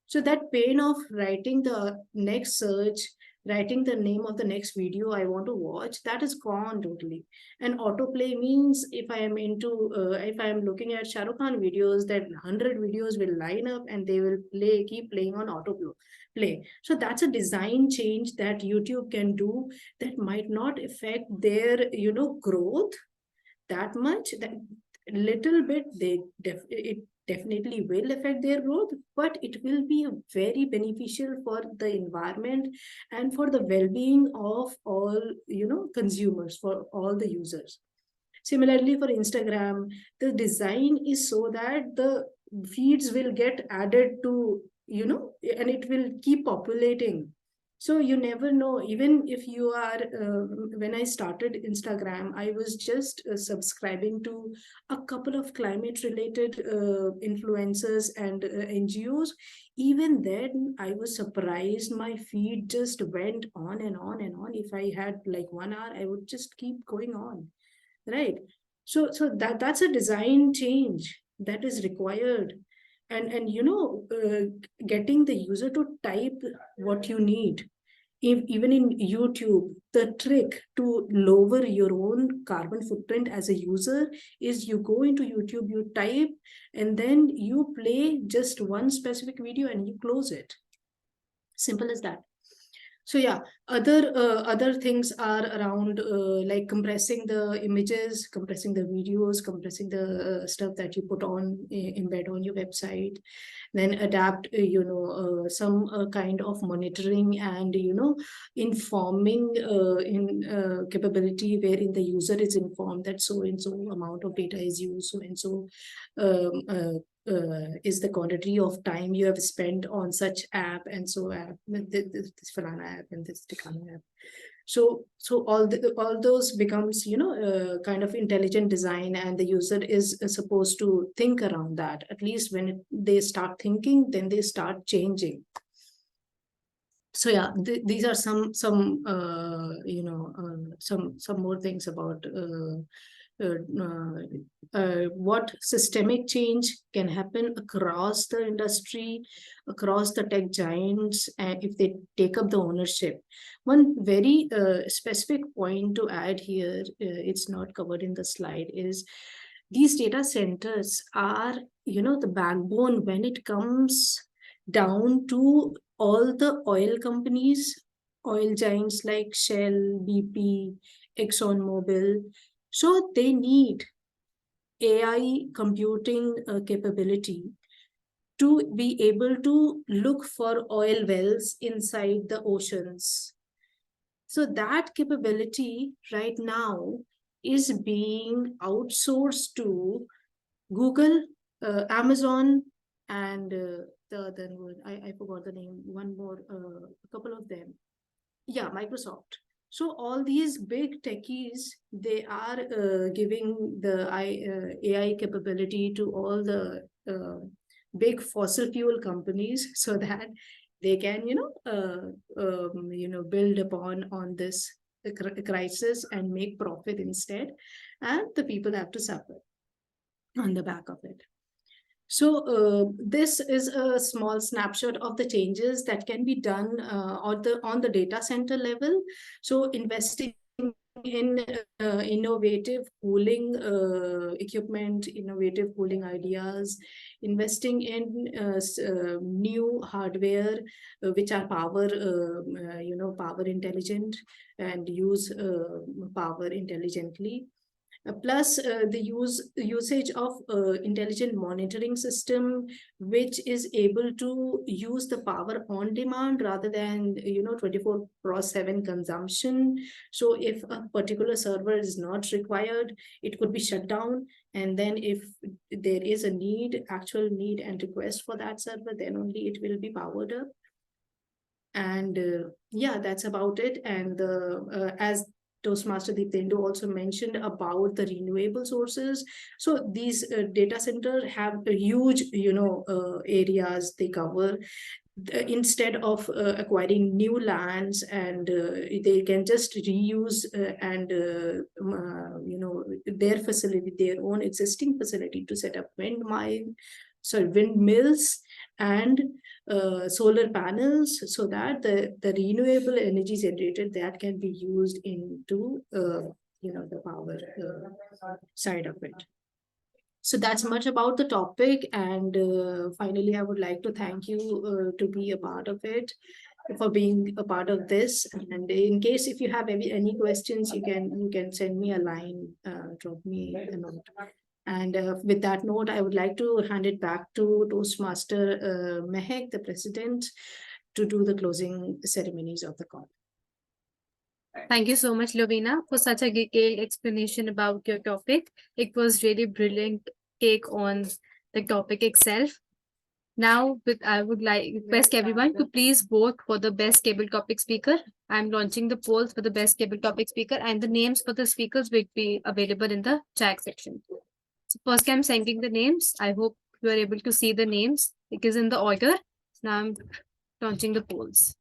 So that pain of writing the next search, writing the name of the next video I want to watch, that is gone totally. And autoplay means if I am looking at Shah Rukh Khan videos, that 100 videos will line up and they will keep playing on autoplay. So that's a design change that YouTube can do that might not affect their, growth that much. That little bit, it definitely will affect their growth, but it will be very beneficial for the environment and for the well-being of all, consumers, for all the users. Similarly, for Instagram, the design is so that the feeds will get added to, and it will keep populating. So you never know, even if you are, when I started Instagram, I was just subscribing to a couple of climate related influencers and NGOs. Even then, I was surprised. My feed just went on and on and on. If I had like 1 hour, I would just keep going on. Right. So that's a design change that is required. And getting the user to type what you need. Even in YouTube, the trick to lower your own carbon footprint as a user is you go into YouTube, you type, and then you play just one specific video and you close it. Simple as that. So yeah, other things are around like compressing the images, compressing the videos, compressing the stuff that you put on, embed on your website, then adapt, some kind of monitoring and, informing in capability wherein the user is informed that so and so amount of data is used, so and so is the quantity of time you have spent on such app, and so app, this Falana app and this Tikana app. So all those becomes, kind of intelligent design, and the user is supposed to think around that. At least when they start thinking, then they start changing. So yeah, these are some more things about what systemic change can happen across the industry, across the tech giants, and if they take up the ownership. One very specific point to add here, it's not covered in the slide, is these data centers are, the backbone when it comes down to all the oil companies, oil giants like Shell, BP, ExxonMobil. So they need AI computing capability to be able to look for oil wells inside the oceans. So that capability right now is being outsourced to Google, Amazon, and the other one, I forgot the name, one more, a couple of them. Yeah, Microsoft. So all these big techies, they are giving the AI capability to all the big fossil fuel companies so that they can, build upon on this crisis and make profit instead, and the people have to suffer on the back of it. So this is a small snapshot of the changes that can be done on the data center level. So investing in innovative cooling equipment, innovative cooling ideas, investing in new hardware which are power intelligent and use power intelligently. Plus the usage of intelligent monitoring system, which is able to use the power on demand rather than 24/7 consumption. So if a particular server is not required, it could be shut down, and then if there is a actual need and request for that server, then only it will be powered up. And yeah, that's about it. And as Toastmaster Diptendu also mentioned about the renewable sources. So these data center have a huge, areas they cover. Instead of acquiring new lands, and they can just reuse and their facility, their own existing facility, to set up windmills and solar panels, so that the renewable energy generated that can be used into the power side of it. So that's much about the topic. And finally, I would like to thank you to be a part of it, for being a part of this. And in case if you have any questions, you can send me a line, drop me a note. And with that note, I would like to hand it back to Toastmaster Mehek, the president, to do the closing ceremonies of the call. Thank you so much, Lovina, for such a detailed explanation about your topic. It was really brilliant take on the topic itself. Now, I would like request everyone to please vote for the best table topic speaker. I'm launching the polls for the best table topic speaker, and the names for the speakers will be available in the chat section. So first, I'm sending the names. I hope you are able to see the names. It is in the order. Now I'm launching the polls.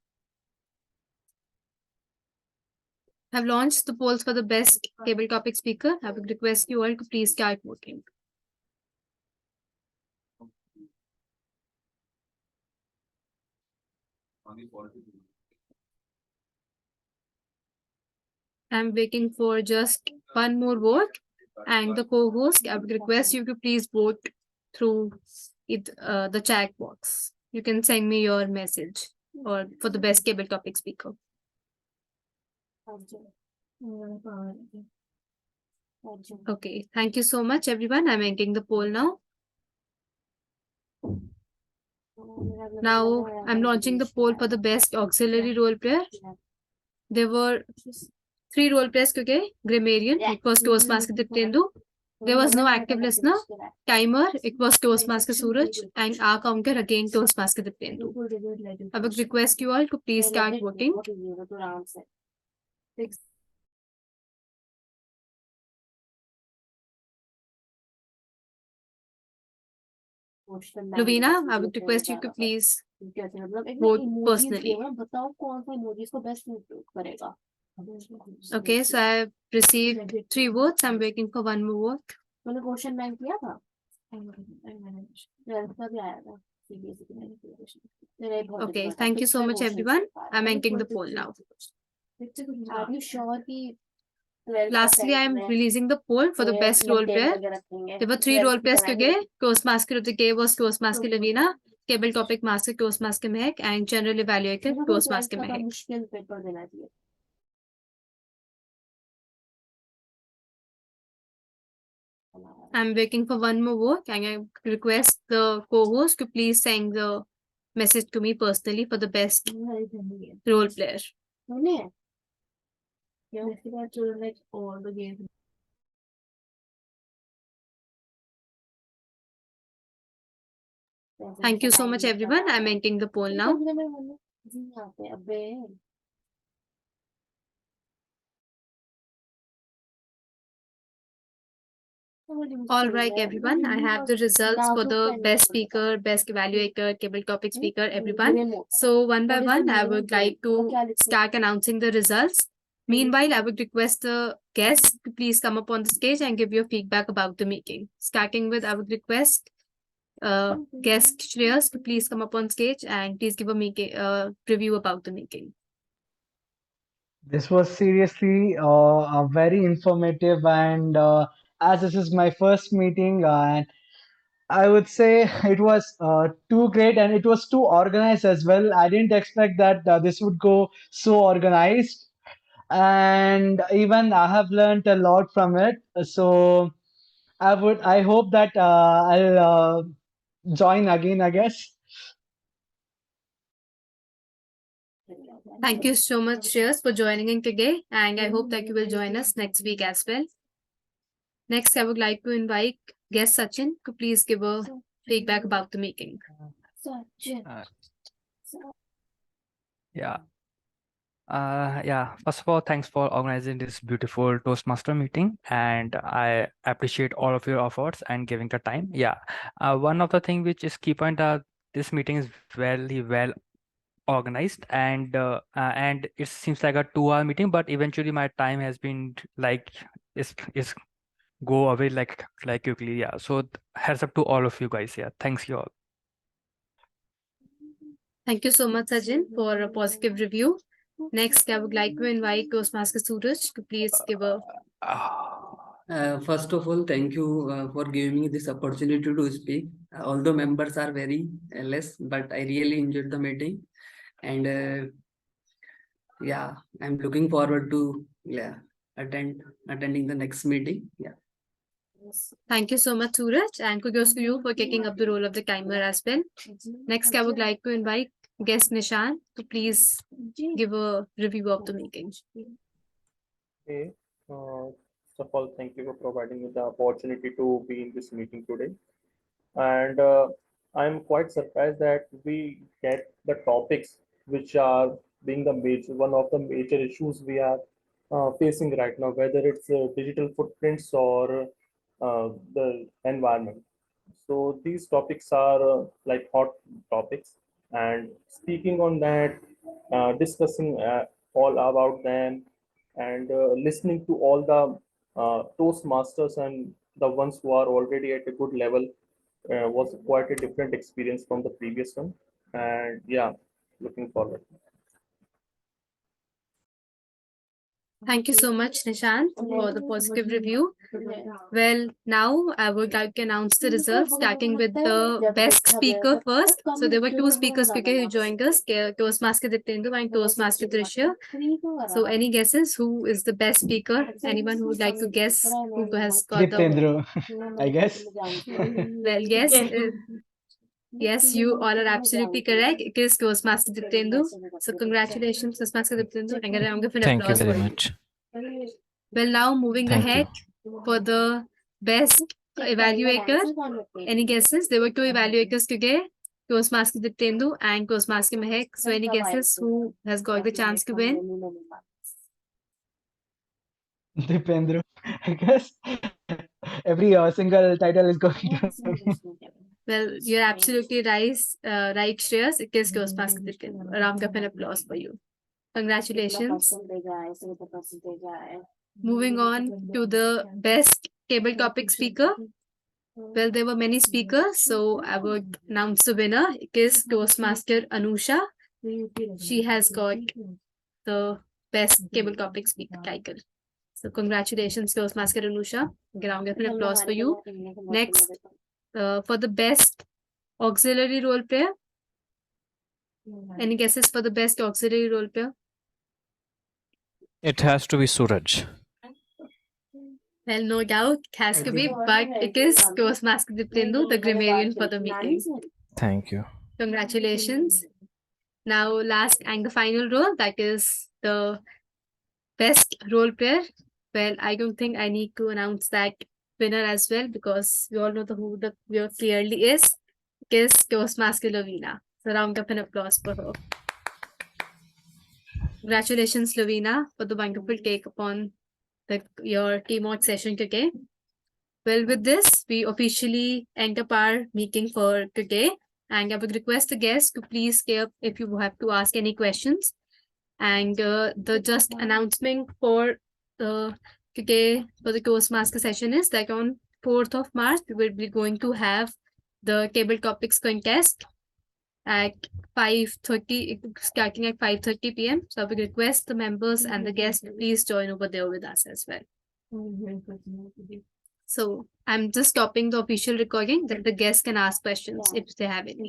I've launched the polls for the best table topic speaker. I would request you all to please start voting. I'm waiting for just one more vote. And the co-host, I would request you to please vote through the chat box. You can send me your message or for the best table topic speaker. Okay, thank you so much, everyone. I'm ending the poll now. Now I'm launching the poll for the best auxiliary role player. There were 3 role players today. Grammarian, it was Toastmaster Diptendu. There was no active listener. Timer, it was Toastmaster Suraj. And our counter again, Toastmaster Diptendu. I would request you all to please start voting. Lovina, I would request you to please vote personally. Okay, so I have received 3 votes. I'm waiting for one more vote. Okay, thank you so much, everyone. I'm ending the poll now. Are you sure? Lastly, I'm releasing the poll for the best role player. There were 3 role players today. Toastmaster of the day was Toastmaster Lovina, Table Topic Master Toastmaster Mehek, and General Evaluator Toastmaster Mehek. I'm waiting for one more vote, and I request the co-host to please send the message to me personally for the best role player. Thank you so much, everyone. I'm ending the poll now. All right, everyone. I have the results for the best speaker, best evaluator, table topic speaker, everyone. So one by one, I would like to start announcing the results. Meanwhile, I would request the guests to please come up on the stage and give your feedback about the meeting. Starting with, I would request guest Shreyas to please come up on stage and please give a review about the meeting. This was seriously a very informative, and as this is my first meeting, and I would say it was too great, and it was too organized as well. I didn't expect that this would go so organized, and even I have learned a lot from it. So I hope that I'll join again, I guess. Thank you so much, Shreyas, for joining in today, and I hope that you will join us next week as well. Next, I would like to invite guest Sachin to please give a feedback about the meeting. Yeah. Yeah, first of all, thanks for organizing this beautiful Toastmaster meeting, and I appreciate all of your efforts and giving the time. Yeah, one of the thing which is key point, this meeting is very well organized, and it seems like a 2 hour meeting, but eventually my time has been like is go away like quickly. Yeah, so heads up to all of you guys. Yeah, thanks you all. Thank you so much, Sajin, for a positive review. Next, I would like to invite Toastmaster Suraj to please give a. First of all, thank you for giving me this opportunity to speak. Although members are very less, but I really enjoyed the meeting, and yeah, I'm looking forward to attending the next meeting. Yeah. Thank you so much, Suraj, and kudos to you for taking up the role of the timer as well. Next, I would like to invite guest Nishan to please give a review of the meeting. Okay. First of all, thank you for providing me the opportunity to be in this meeting today. And I'm quite surprised that we get the topics which are being one of the major issues we are facing right now, whether it's digital footprints or the environment. So these topics are like hot topics, and speaking on that, discussing all about them, and listening to all the Toastmasters and the ones who are already at a good level was quite a different experience from the previous one. And yeah, looking forward. Thank you so much, Nishant, for the positive review. Well, now I would like to announce the results, starting with the best speaker first. So there were 2 speakers who joined us, Toastmaster Diptendu and Toastmaster Drishya. So any guesses who is the best speaker? Anyone who would like to guess who has got the... Diptendru, I guess. Well, yes. Yes, you all are absolutely correct. It is Toastmaster Diptendu. So congratulations, Toastmaster Diptendu. I'm going to give an Thank you applause very for you. much. Well, now moving Thank ahead for the best evaluator. Any guesses? There were 2 evaluators today, Toastmaster Diptendu and Toastmaster Mehak. So any guesses who has got the chance to win? Dipendru, I guess. Every single title is going to. Well, you're absolutely right, Shreyas. It is Toastmaster Diptendu. A round of an applause for you. Congratulations. Moving on to the best table topic speaker. Well, there were many speakers, so I would announce the winner. It is Toastmaster Anusha. She has got the best table topic speaker title. So congratulations, Toastmaster Anusha. Round of an applause for you. Next, for the best auxiliary role player. Any guesses for the best auxiliary role player? It has to be Suraj. Well, no doubt, it has to be, but it is Toastmaster Diptendu, the grammarian for the meeting. Thank you. Congratulations. Now, last and the final role, that is the best role player. Well, I don't think I need to announce that winner as well, because we all know who the winner clearly is. It is Toastmaster Lavina. So round of an applause for her. Congratulations, Lavina, for the wonderful take upon your teamwork session today. Well, with this, we officially end up our meeting for today. And I would request the guests to please stay up if you have to ask any questions. And the just announcement for today for the Toastmaster session is that on 4th of March, we will be going to have the table topics contest at 5:30, starting at 5:30 p.m. So I would request the members and the guests to please join over there with us as well. So I'm just stopping the official recording that the guests can ask questions if they have any.